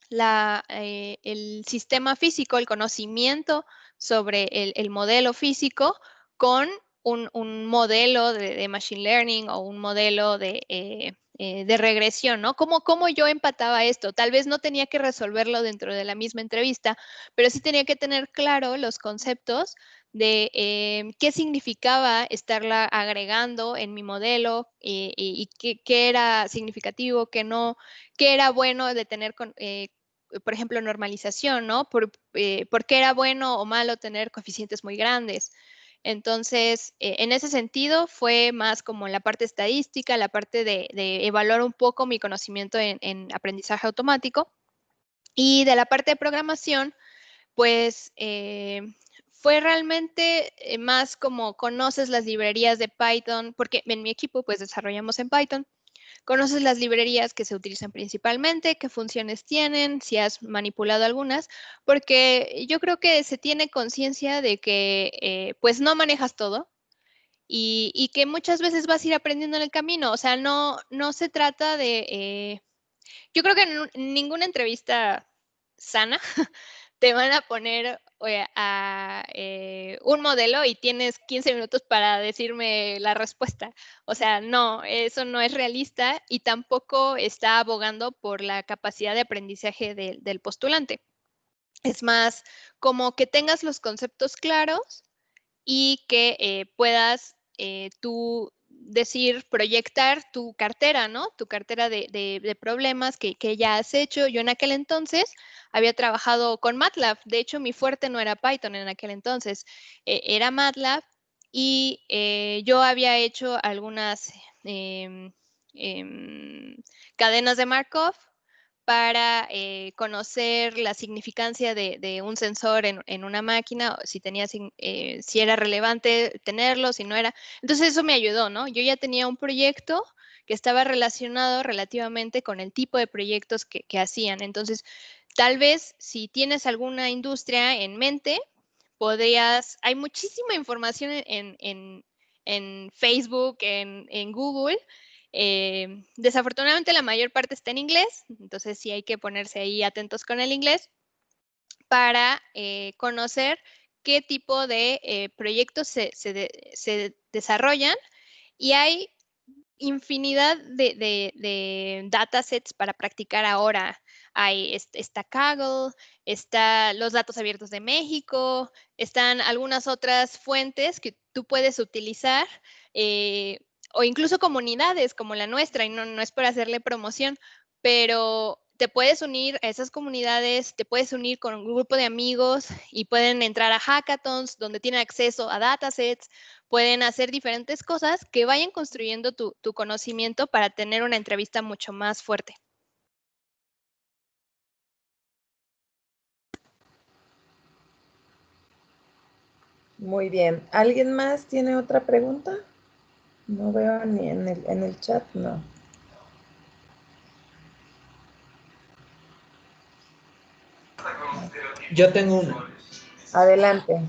el sistema físico, el conocimiento sobre el modelo físico con un modelo de machine learning o un modelo de regresión, ¿no? ¿Cómo yo empataba esto? Tal vez no tenía que resolverlo dentro de la misma entrevista, pero sí tenía que tener claro los conceptos de qué significaba estarla agregando en mi modelo y qué era significativo, qué no, qué era bueno de tener por ejemplo, normalización, ¿no? ¿Por qué era bueno o malo tener coeficientes muy grandes? Entonces, en ese sentido, fue más como la parte estadística, la parte de evaluar un poco mi conocimiento en aprendizaje automático. Y de la parte de programación, pues fue realmente más como conoces las librerías de Python, porque en mi equipo pues desarrollamos en Python. Conoces las librerías que se utilizan principalmente, qué funciones tienen, si has manipulado algunas, porque yo creo que se tiene conciencia de que pues no manejas todo y que muchas veces vas a ir aprendiendo en el camino. O sea, no se trata de... yo creo que en ninguna entrevista sana te van a poner un modelo y tienes 15 minutos para decirme la respuesta. O sea, no, eso no es realista y tampoco está abogando por la capacidad de aprendizaje del postulante. Es más, como que tengas los conceptos claros y que puedas tú decir, proyectar tu cartera, ¿no? Tu cartera de problemas que ya has hecho. Yo en aquel entonces había trabajado con MATLAB. De hecho, mi fuerte no era Python en aquel entonces, era MATLAB y yo había hecho algunas cadenas de Markov para conocer la significancia de un sensor en una máquina, si era relevante tenerlo, si no era. Entonces eso me ayudó, ¿no? Yo ya tenía un proyecto que estaba relacionado relativamente con el tipo de proyectos que hacían. Entonces, tal vez si tienes alguna industria en mente, hay muchísima información en Facebook, en Google. Desafortunadamente la mayor parte está en inglés, entonces sí hay que ponerse ahí atentos con el inglés para conocer qué tipo de proyectos se desarrollan y hay infinidad de datasets para practicar ahora. Está Kaggle, está los datos abiertos de México, están algunas otras fuentes que tú puedes utilizar o incluso comunidades como la nuestra, y no es por hacerle promoción, pero te puedes unir a esas comunidades, te puedes unir con un grupo de amigos y pueden entrar a hackathons donde tienen acceso a datasets, pueden hacer diferentes cosas que vayan construyendo tu conocimiento para tener una entrevista mucho más fuerte. Muy bien. ¿Alguien más tiene otra pregunta? No veo ni en el chat, no. Yo tengo uno. Adelante.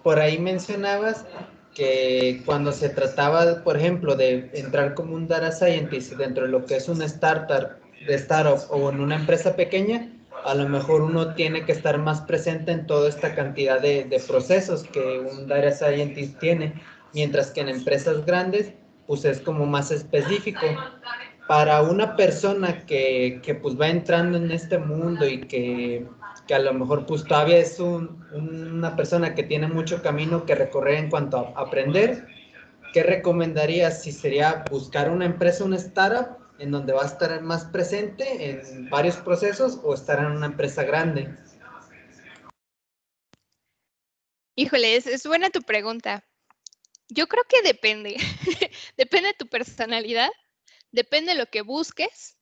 Por ahí mencionabas que cuando se trataba, por ejemplo, de entrar como un data scientist dentro de lo que es una startup o en una empresa pequeña, a lo mejor uno tiene que estar más presente en toda esta cantidad de procesos que un data scientist tiene, mientras que en empresas grandes, pues es como más específico. Para una persona que pues va entrando en este mundo y que a lo mejor pues todavía es una persona que tiene mucho camino que recorrer en cuanto a aprender, ¿qué recomendarías? Si sería buscar una empresa, una startup, en donde va a estar más presente en varios procesos, o estar en una empresa grande. Híjole, es buena tu pregunta. Yo creo que depende. Depende de tu personalidad, depende de lo que busques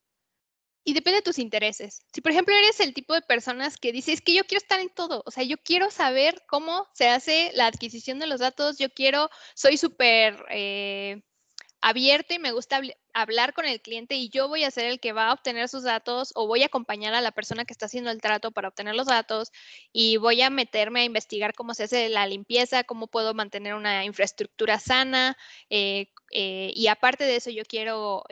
y depende de tus intereses. Si, por ejemplo, eres el tipo de personas que dices, es que yo quiero estar en todo, o sea, yo quiero saber cómo se hace la adquisición de los datos, soy súper abierto y me gusta hablar con el cliente y yo voy a ser el que va a obtener sus datos o voy a acompañar a la persona que está haciendo el trato para obtener los datos y voy a meterme a investigar cómo se hace la limpieza, cómo puedo mantener una infraestructura sana y aparte de eso yo quiero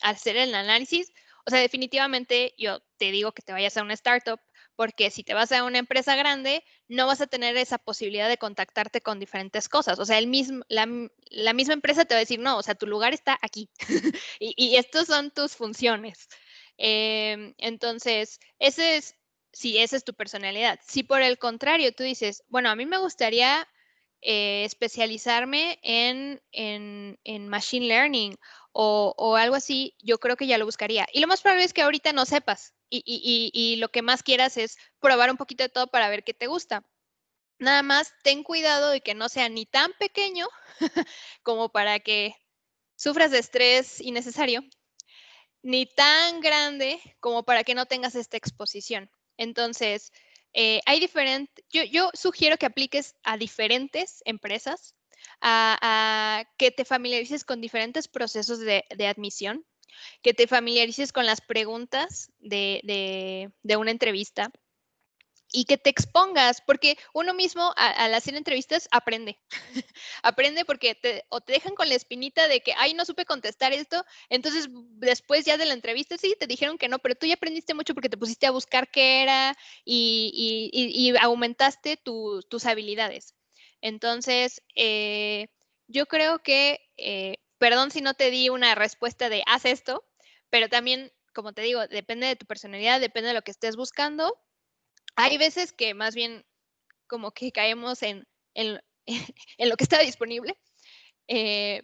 hacer el análisis, o sea, definitivamente yo te digo que te vayas a una startup, porque si te vas a una empresa grande, no vas a tener esa posibilidad de contactarte con diferentes cosas. O sea, la misma empresa te va a decir, no, o sea, tu lugar está aquí y estas son tus funciones. Entonces, esa es tu personalidad. Si por el contrario tú dices, bueno, a mí me gustaría especializarme en machine learning o algo así, yo creo que ya lo buscaría. Y lo más probable es que ahorita no sepas y lo que más quieras es probar un poquito de todo para ver qué te gusta. Nada más ten cuidado de que no sea ni tan pequeño como para que sufras de estrés innecesario, ni tan grande como para que no tengas esta exposición. Entonces, yo sugiero que apliques a diferentes empresas, a que te familiarices con diferentes procesos de admisión, que te familiarices con las preguntas de una entrevista y que te expongas, porque uno mismo al hacer entrevistas aprende. Aprende porque o te dejan con la espinita de que, ay, no supe contestar esto, entonces después ya de la entrevista, sí, te dijeron que no, pero tú ya aprendiste mucho porque te pusiste a buscar qué era y aumentaste tus habilidades. Entonces, yo creo que, perdón si no te di una respuesta de haz esto, pero también, como te digo, depende de tu personalidad, depende de lo que estés buscando. Hay veces que más bien como que caemos en, en lo que está disponible,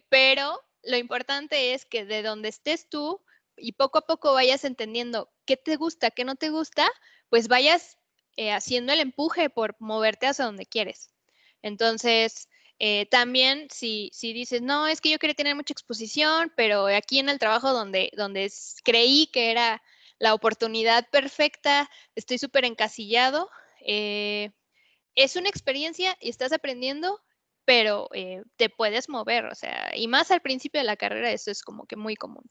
pero lo importante es que de donde estés tú y poco a poco vayas entendiendo qué te gusta, qué no te gusta, pues vayas haciendo el empuje por moverte hacia donde quieres. Entonces, también si dices, no, es que yo quería tener mucha exposición, pero aquí en el trabajo donde creí que era la oportunidad perfecta, estoy súper encasillado, es una experiencia y estás aprendiendo, pero te puedes mover, o sea, y más al principio de la carrera eso es como que muy común.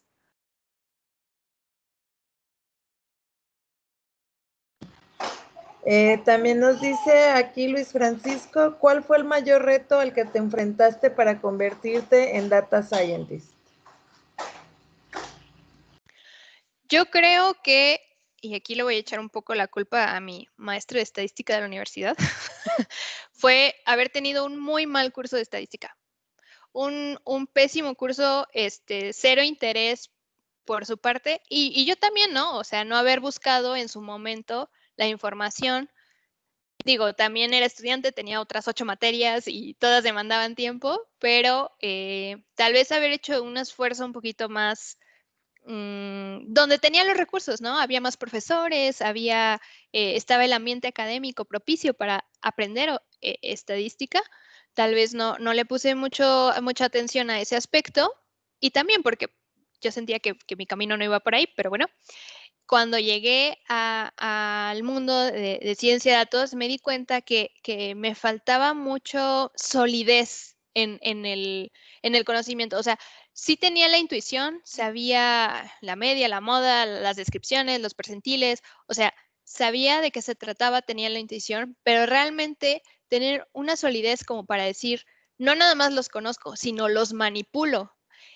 También nos dice aquí Luis Francisco, ¿cuál fue el mayor reto al que te enfrentaste para convertirte en Data Scientist? Yo creo que, y aquí le voy a echar un poco la culpa a mi maestro de estadística de la universidad, fue haber tenido un muy mal curso de estadística. Un pésimo curso, cero interés por su parte, y yo también, ¿no? O sea, no haber buscado en su momento la información. Digo, también era estudiante, tenía otras 8 materias y todas demandaban tiempo, pero tal vez haber hecho un esfuerzo un poquito más donde tenía los recursos, ¿no? Había más profesores, estaba el ambiente académico propicio para aprender estadística. Tal vez no le puse mucha atención a ese aspecto y también porque yo sentía que mi camino no iba por ahí, pero bueno, cuando llegué al mundo de ciencia de datos, me di cuenta que me faltaba mucho solidez en el conocimiento. O sea, sí tenía la intuición, sabía la media, la moda, las descripciones, los percentiles, o sea, sabía de qué se trataba, tenía la intuición, pero realmente tener una solidez como para decir, no nada más los conozco, sino los manipulo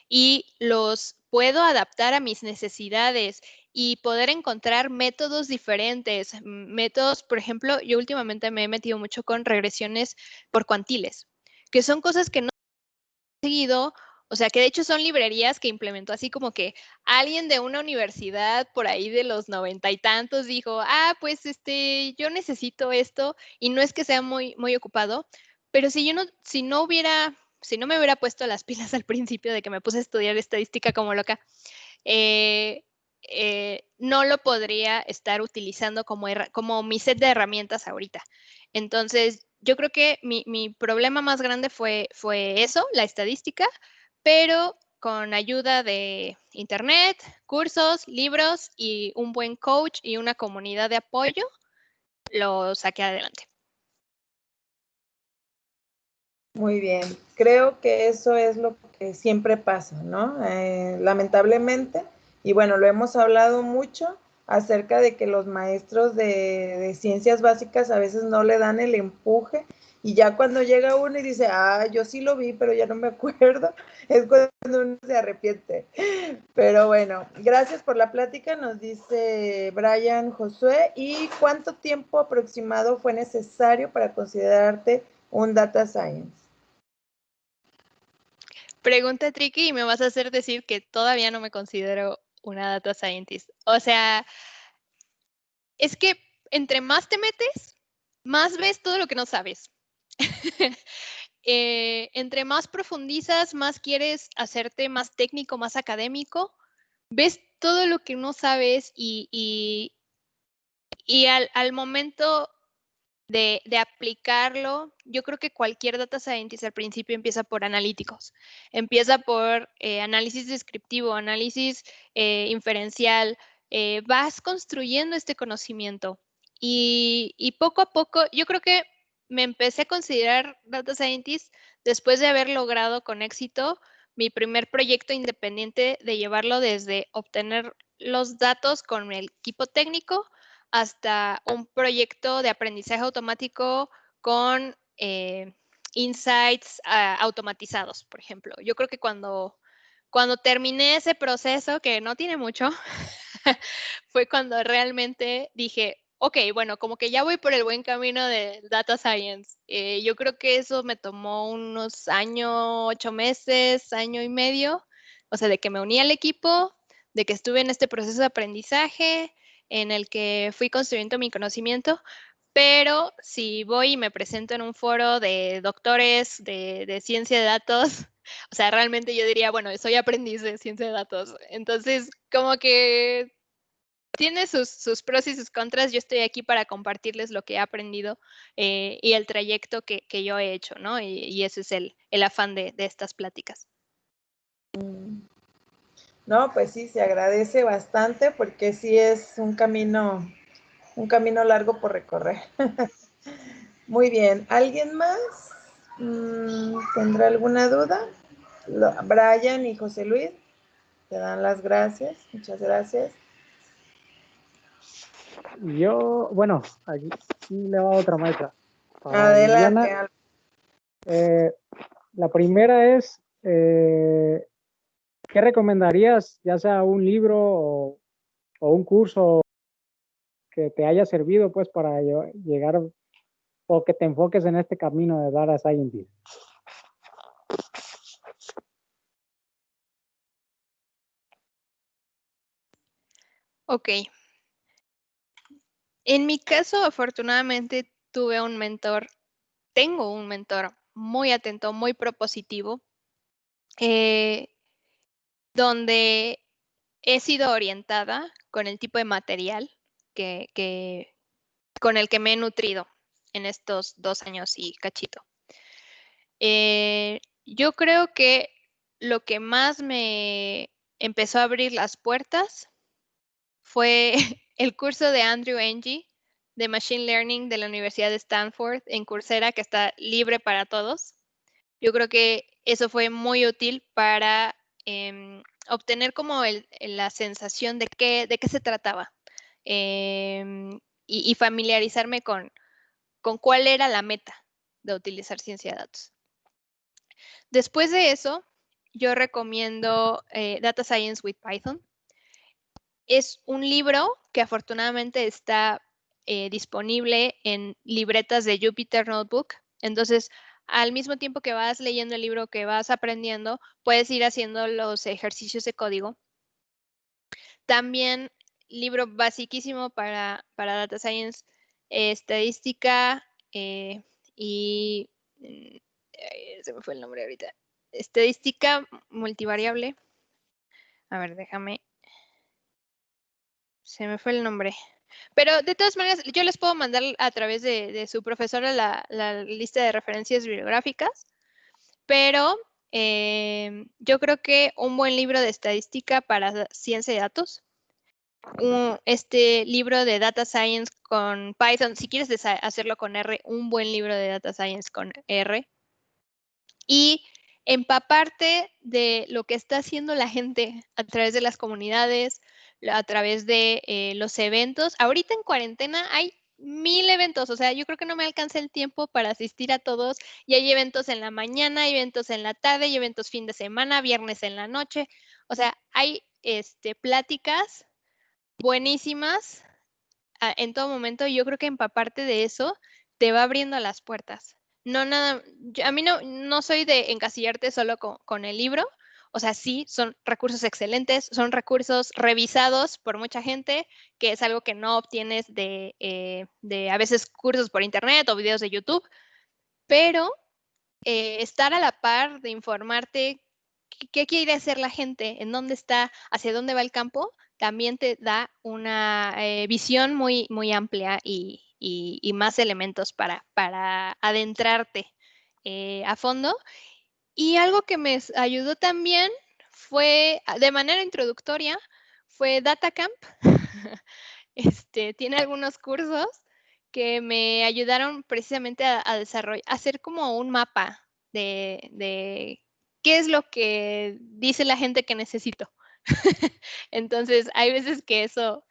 y los puedo adaptar a mis necesidades y poder encontrar métodos diferentes. Métodos, por ejemplo, yo últimamente me he metido mucho con regresiones por cuantiles, que son cosas que no he seguido, o sea, que de hecho son librerías que implementó así como que alguien de una universidad por ahí de los 90 y tantos dijo, pues yo necesito esto y no es que sea muy, muy ocupado, pero si no me hubiera puesto las pilas al principio de que me puse a estudiar estadística como loca, no lo podría estar utilizando como mi set de herramientas ahorita. Entonces, yo creo que mi problema más grande fue eso, la estadística, pero con ayuda de internet, cursos, libros y un buen coach y una comunidad de apoyo, lo saqué adelante. Muy bien, creo que eso es lo que siempre pasa, ¿no? Lamentablemente, y bueno, lo hemos hablado mucho acerca de que los maestros de ciencias básicas a veces no le dan el empuje Y ya cuando llega uno y dice, yo sí lo vi, pero ya no me acuerdo, es cuando uno se arrepiente. Pero bueno, gracias por la plática, nos dice Brian Josué. ¿Y cuánto tiempo aproximado fue necesario para considerarte un data science? Pregunta tricky y me vas a hacer decir que todavía no me considero una data scientist. O sea, es que entre más te metes, más ves todo lo que no sabes. Entre más profundizas, más quieres hacerte más técnico, más académico, ves todo lo que no sabes y al momento de aplicarlo, yo creo que cualquier data scientist al principio empieza por analíticos, empieza por análisis descriptivo, análisis inferencial, vas construyendo este conocimiento y poco a poco, yo creo que me empecé a considerar data scientist después de haber logrado con éxito mi primer proyecto independiente de llevarlo desde obtener los datos con el equipo técnico hasta un proyecto de aprendizaje automático con insights automatizados, por ejemplo. Yo creo que cuando terminé ese proceso, que no tiene mucho, fue cuando realmente dije, ok, bueno, como que ya voy por el buen camino de data science. Yo creo que eso me tomó unos años, 8 meses, año y medio, o sea, de que me uní al equipo, de que estuve en este proceso de aprendizaje, en el que fui construyendo mi conocimiento, pero si voy y me presento en un foro de doctores de ciencia de datos, o sea, realmente yo diría, bueno, soy aprendiz de ciencia de datos. Entonces, como que tiene sus pros y sus contras. Yo estoy aquí para compartirles lo que he aprendido y el trayecto que yo he hecho, ¿no? Y ese es el afán de estas pláticas. No, pues sí, se agradece bastante porque sí es un camino largo por recorrer. Muy bien, ¿alguien más tendrá alguna duda? Brian y José Luis, te dan las gracias, muchas gracias. Yo, bueno, aquí le va otra maestra. Adelante. La primera es, ¿qué recomendarías, ya sea un libro o un curso que te haya servido pues para llegar o que te enfoques en este camino de data scientist? Ok. En mi caso, afortunadamente, tengo un mentor muy atento, muy propositivo, donde he sido orientada con el tipo de material con el que me he nutrido en estos 2 años y cachito. Yo creo que lo que más me empezó a abrir las puertas fue el curso de Andrew Ng de Machine Learning de la Universidad de Stanford en Coursera, que está libre para todos. Yo creo que eso fue muy útil para obtener como la sensación de qué se trataba y familiarizarme con cuál era la meta de utilizar ciencia de datos. Después de eso, yo recomiendo Data Science with Python. Es un libro que afortunadamente está disponible en libretas de Jupyter Notebook. Entonces, al mismo tiempo que vas leyendo el libro, que vas aprendiendo, puedes ir haciendo los ejercicios de código. También libro basiquísimo para Data Science, estadística y se me fue el nombre ahorita. Estadística multivariable. A ver, déjame. Se me fue el nombre. Pero de todas maneras, yo les puedo mandar a través de su profesora la lista de referencias bibliográficas, pero yo creo que un buen libro de estadística para ciencia de datos, este libro de Data Science con Python, si quieres hacerlo con R, un buen libro de Data Science con R, y empaparte de lo que está haciendo la gente a través de las comunidades, a través de los eventos. Ahorita en cuarentena hay 1000 eventos, o sea, yo creo que no me alcanza el tiempo para asistir a todos, y hay eventos en la mañana, hay eventos en la tarde, hay eventos fin de semana, viernes en la noche, o sea, hay pláticas buenísimas en todo momento, y yo creo que empaparte de eso te va abriendo las puertas. No nada, a mí no soy de encasillarte solo con el libro, o sea, sí, son recursos excelentes, son recursos revisados por mucha gente, que es algo que no obtienes de a veces cursos por internet o videos de YouTube, pero estar a la par de informarte qué quiere hacer la gente, en dónde está, hacia dónde va el campo, también te da una visión muy, muy amplia y más elementos para adentrarte a fondo. Y algo que me ayudó también fue, de manera introductoria, fue DataCamp. Tiene algunos cursos que me ayudaron precisamente a desarrollar, a hacer como un mapa de qué es lo que dice la gente que necesito. Entonces, hay veces que eso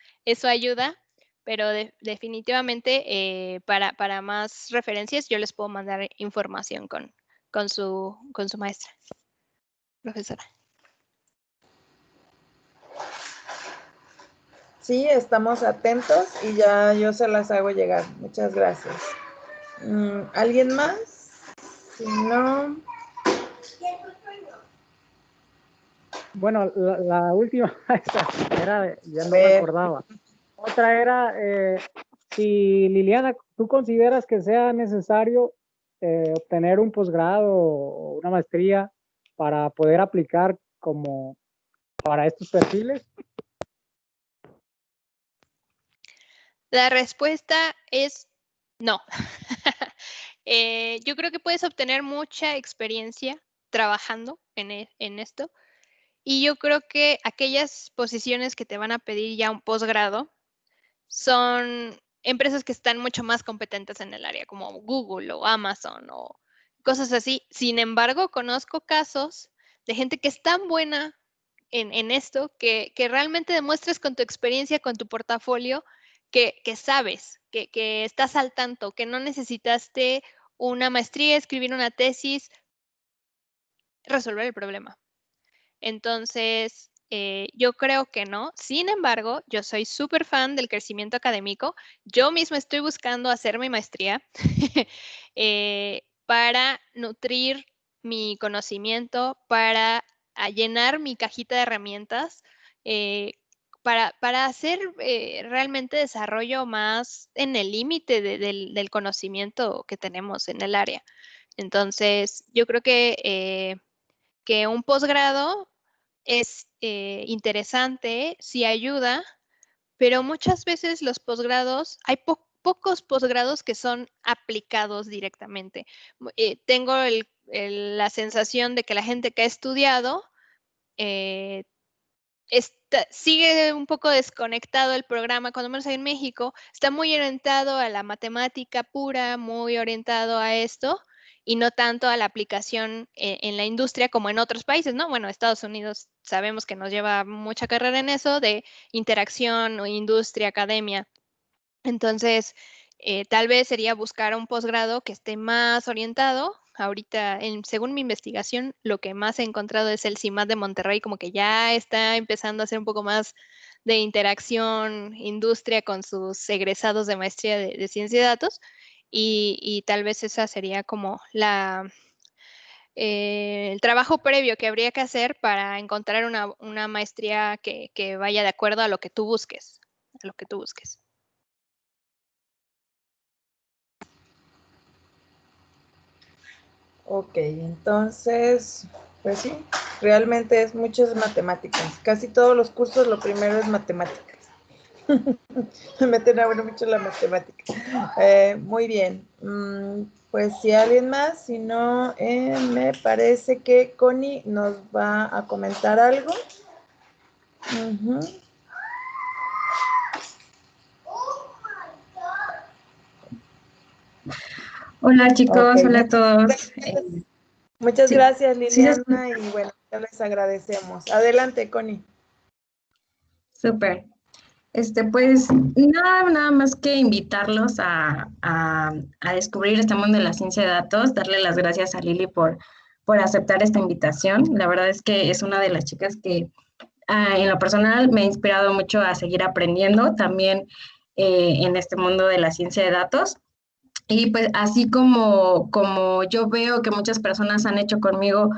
ayuda, pero definitivamente para más referencias yo les puedo mandar información con su maestra, profesora. Sí, estamos atentos y ya yo se las hago llegar. Muchas gracias. ¿Alguien más? Si no... Bueno, la última esa era, ya no me acordaba. Otra era, si Liliana, ¿tú consideras que sea necesario obtener un posgrado o una maestría para poder aplicar como para estos perfiles? La respuesta es no. Yo creo que puedes obtener mucha experiencia trabajando en esto, y yo creo que aquellas posiciones que te van a pedir ya un posgrado son empresas que están mucho más competentes en el área, como Google o Amazon o cosas así. Sin embargo, conozco casos de gente que es tan buena en esto que realmente demuestres con tu experiencia, con tu portafolio, que sabes, que estás al tanto, que no necesitaste una maestría, escribir una tesis, resolver el problema. Entonces, yo creo que no. Sin embargo, yo soy súper fan del crecimiento académico. Yo misma estoy buscando hacer mi maestría para nutrir mi conocimiento, para llenar mi cajita de herramientas, para hacer realmente desarrollo más en el límite del conocimiento que tenemos en el área. Entonces, yo creo que un posgrado es interesante, sí ayuda, pero muchas veces los posgrados, hay pocos posgrados que son aplicados directamente. Tengo la sensación de que la gente que ha estudiado sigue un poco desconectado el programa, cuando menos en México, está muy orientado a la matemática pura, muy orientado a esto, y no tanto a la aplicación en la industria como en otros países, ¿no? Bueno, Estados Unidos sabemos que nos lleva mucha carrera en eso, de interacción o industria, academia. Entonces, tal vez sería buscar un posgrado que esté más orientado. Ahorita, según mi investigación, lo que más he encontrado es el CIMAD de Monterrey, como que ya está empezando a hacer un poco más de interacción, industria con sus egresados de maestría de ciencia de datos, y tal vez esa sería como el trabajo previo que habría que hacer para encontrar una maestría que vaya de acuerdo a lo que tú busques, a lo que tú busques. Ok, entonces, pues sí, realmente es muchas matemáticas. Casi todos los cursos lo primero es matemáticas. Me meten ahora mucho la matemática. Muy bien. Pues si alguien más, si no, me parece que Connie nos va a comentar algo. Hola chicos, Okay. hola a todos. Muchas gracias, Liliana, Sí, y bueno, ya les agradecemos. Adelante, Connie. súper. Pues nada más que invitarlos a descubrir este mundo de la ciencia de datos, darle las gracias a Lili por aceptar esta invitación. La verdad es que es una de las chicas que en lo personal me ha inspirado mucho a seguir aprendiendo también en este mundo de la ciencia de datos. Y pues así como yo veo que muchas personas han hecho conmigo,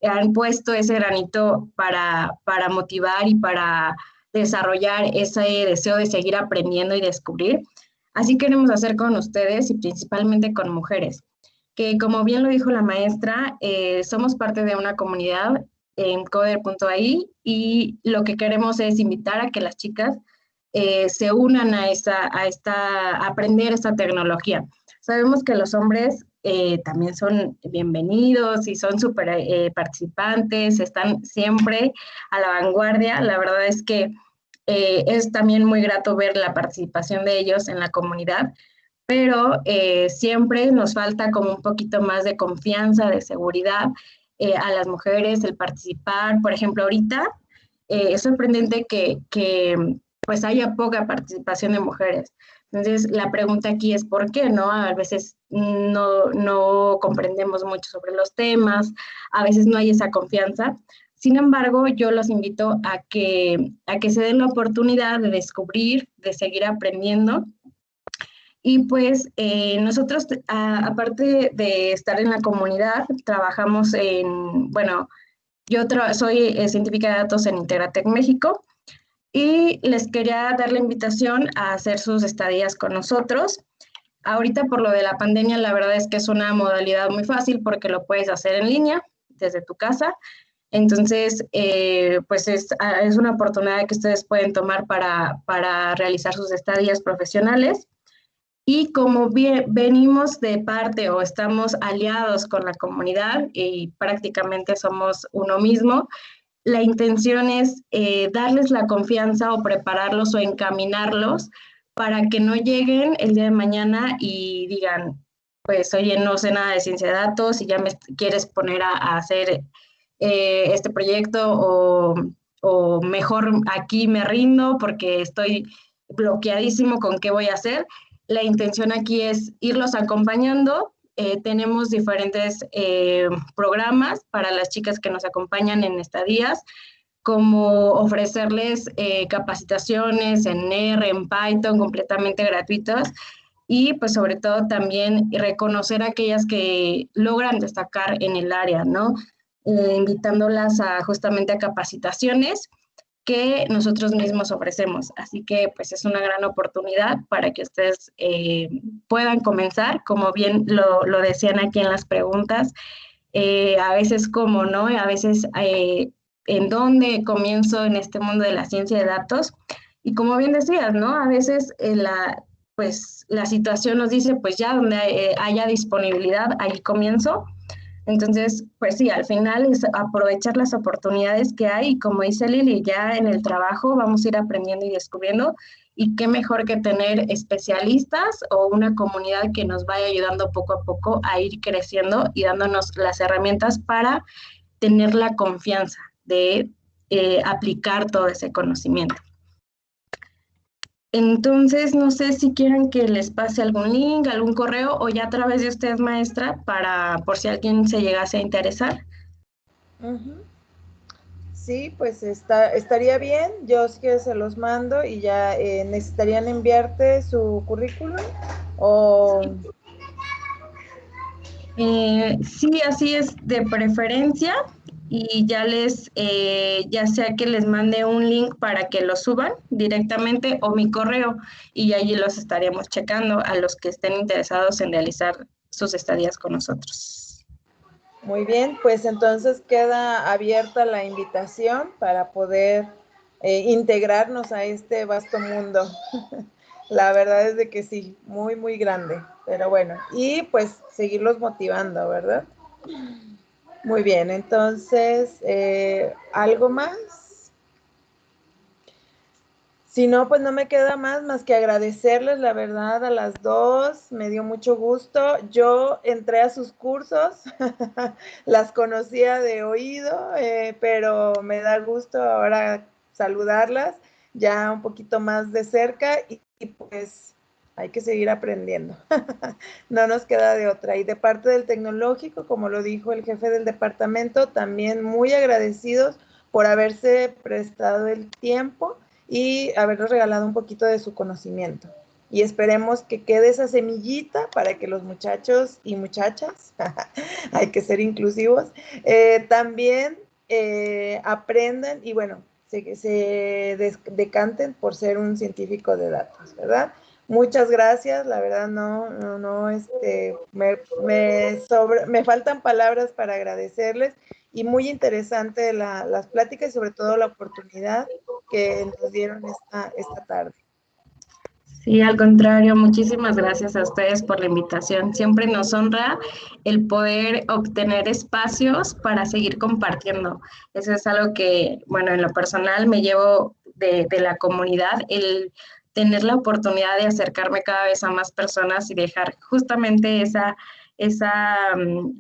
han puesto ese granito para motivar y para desarrollar ese deseo de seguir aprendiendo y descubrir. Así queremos hacer con ustedes y principalmente con mujeres, que como bien lo dijo la maestra, somos parte de una comunidad en coder.ai y lo que queremos es invitar a que las chicas se unan a aprender esta tecnología. Sabemos que los hombres también son bienvenidos y son súper participantes, están siempre a la vanguardia. La verdad es que es también muy grato ver la participación de ellos en la comunidad, pero siempre nos falta como un poquito más de confianza, de seguridad a las mujeres, el participar. Por ejemplo, ahorita es sorprendente que pues haya poca participación de mujeres. Entonces, la pregunta aquí es ¿por qué? ¿No? A veces no comprendemos mucho sobre los temas, a veces no hay esa confianza. Sin embargo, yo los invito a que se den la oportunidad de descubrir, de seguir aprendiendo. Y pues nosotros, aparte de estar en la comunidad, trabajamos bueno, yo soy científica de datos en Integratec México y les quería dar la invitación a hacer sus estadías con nosotros. Ahorita por lo de la pandemia, la verdad es que es una modalidad muy fácil porque lo puedes hacer en línea desde tu casa. Entonces, pues es una oportunidad que ustedes pueden tomar para realizar sus estadías profesionales. Y como venimos de parte o estamos aliados con la comunidad y prácticamente somos uno mismo, la intención es darles la confianza o prepararlos o encaminarlos para que no lleguen el día de mañana y digan, pues, oye, no sé nada de ciencia de datos y ya me quieres poner a hacer este proyecto o mejor aquí me rindo porque estoy bloqueadísimo con qué voy a hacer. La intención aquí es irlos acompañando. Tenemos diferentes programas para las chicas que nos acompañan en estadías, como ofrecerles capacitaciones en R, en Python, completamente gratuitas, y pues sobre todo también reconocer a aquellas que logran destacar en el área, ¿no? Invitándolas justamente a capacitaciones que nosotros mismos ofrecemos. Así que pues es una gran oportunidad para que ustedes puedan comenzar, como bien lo decían aquí en las preguntas, a veces cómo, ¿no? A veces en dónde comienzo en este mundo de la ciencia de datos. Y como bien decías, ¿no? A veces pues la situación nos dice, pues ya donde haya disponibilidad, ahí comienzo. Entonces, pues sí, al final es aprovechar las oportunidades que hay y como dice Lili, ya en el trabajo vamos a ir aprendiendo y descubriendo y qué mejor que tener especialistas o una comunidad que nos vaya ayudando poco a poco a ir creciendo y dándonos las herramientas para tener la confianza de aplicar todo ese conocimiento. Entonces, no sé si quieren que les pase algún link, algún correo o ya a través de ustedes, maestra, por si alguien se llegase a interesar. Sí, pues estaría bien. Yo sí que se los mando y ya necesitarían enviarte su currículum o... Sí, así es, de preferencia. Y ya sea que les mande un link para que lo suban directamente o mi correo y allí los estaríamos checando a los que estén interesados en realizar sus estadías con nosotros. Muy bien, pues entonces queda abierta la invitación para poder integrarnos a este vasto mundo. La verdad es de que sí, muy, muy grande, pero bueno, y pues seguirlos motivando, ¿verdad? Muy bien, entonces, ¿algo más? Si no, pues no me queda más que agradecerles, la verdad, a las dos. Me dio mucho gusto. Yo entré a sus cursos, las conocía de oído, pero me da gusto ahora saludarlas. ya un poquito más de cerca y pues hay que seguir aprendiendo. No nos queda de otra. Y de parte del tecnológico, como lo dijo el jefe del departamento, también muy agradecidos por haberse prestado el tiempo y habernos regalado un poquito de su conocimiento. Y esperemos que quede esa semillita para que los muchachos y muchachas, hay que ser inclusivos, también aprendan y bueno, se me por ser un científico de datos, ¿verdad? Muchas gracias, la verdad me faltan palabras para agradecerles y muy interesante las pláticas y sobre todo la oportunidad que nos dieron esta tarde. Sí, al contrario, muchísimas gracias a ustedes por la invitación. Siempre nos honra el poder obtener espacios para seguir compartiendo. Eso es algo que, bueno, en lo personal me llevo de la comunidad, el tener la oportunidad de acercarme cada vez a más personas y dejar justamente esa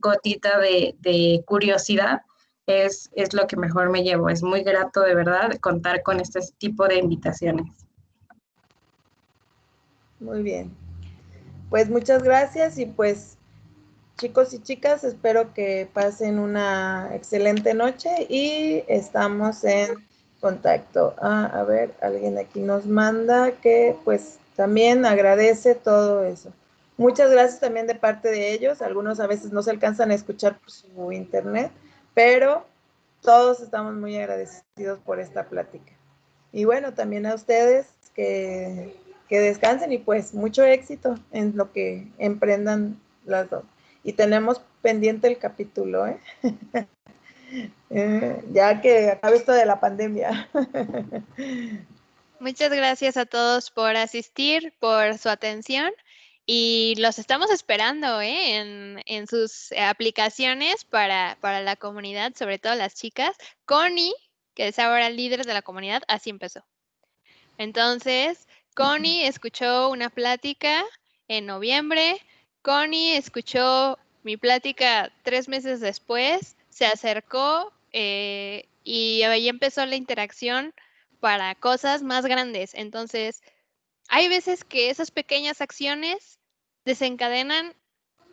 gotita de curiosidad es lo que mejor me llevo. Es muy grato de verdad contar con este tipo de invitaciones. Muy bien. Pues muchas gracias y pues chicos y chicas, espero que pasen una excelente noche y estamos en contacto. A ver, alguien aquí nos manda que pues también agradece todo eso. Muchas gracias también de parte de ellos. Algunos a veces no se alcanzan a escuchar por su internet, pero todos estamos muy agradecidos por esta plática. Y bueno, también a ustedes que descansen y pues mucho éxito en lo que emprendan las dos. Y tenemos pendiente el capítulo, ¿eh? Ya que acabe esto de la pandemia. Muchas gracias a todos por asistir, por su atención y los estamos esperando en sus aplicaciones para la comunidad, sobre todo las chicas. Connie, que es ahora líder de la comunidad, así empezó. Entonces, Connie escuchó una plática en noviembre, Connie escuchó mi plática 3 meses después, se acercó y ahí empezó la interacción para cosas más grandes. Entonces, hay veces que esas pequeñas acciones desencadenan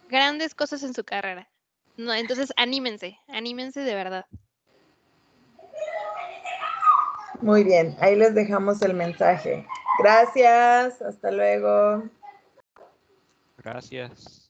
grandes cosas en su carrera. No, entonces, anímense de verdad. Muy bien, ahí les dejamos el mensaje. Gracias, hasta luego. Gracias.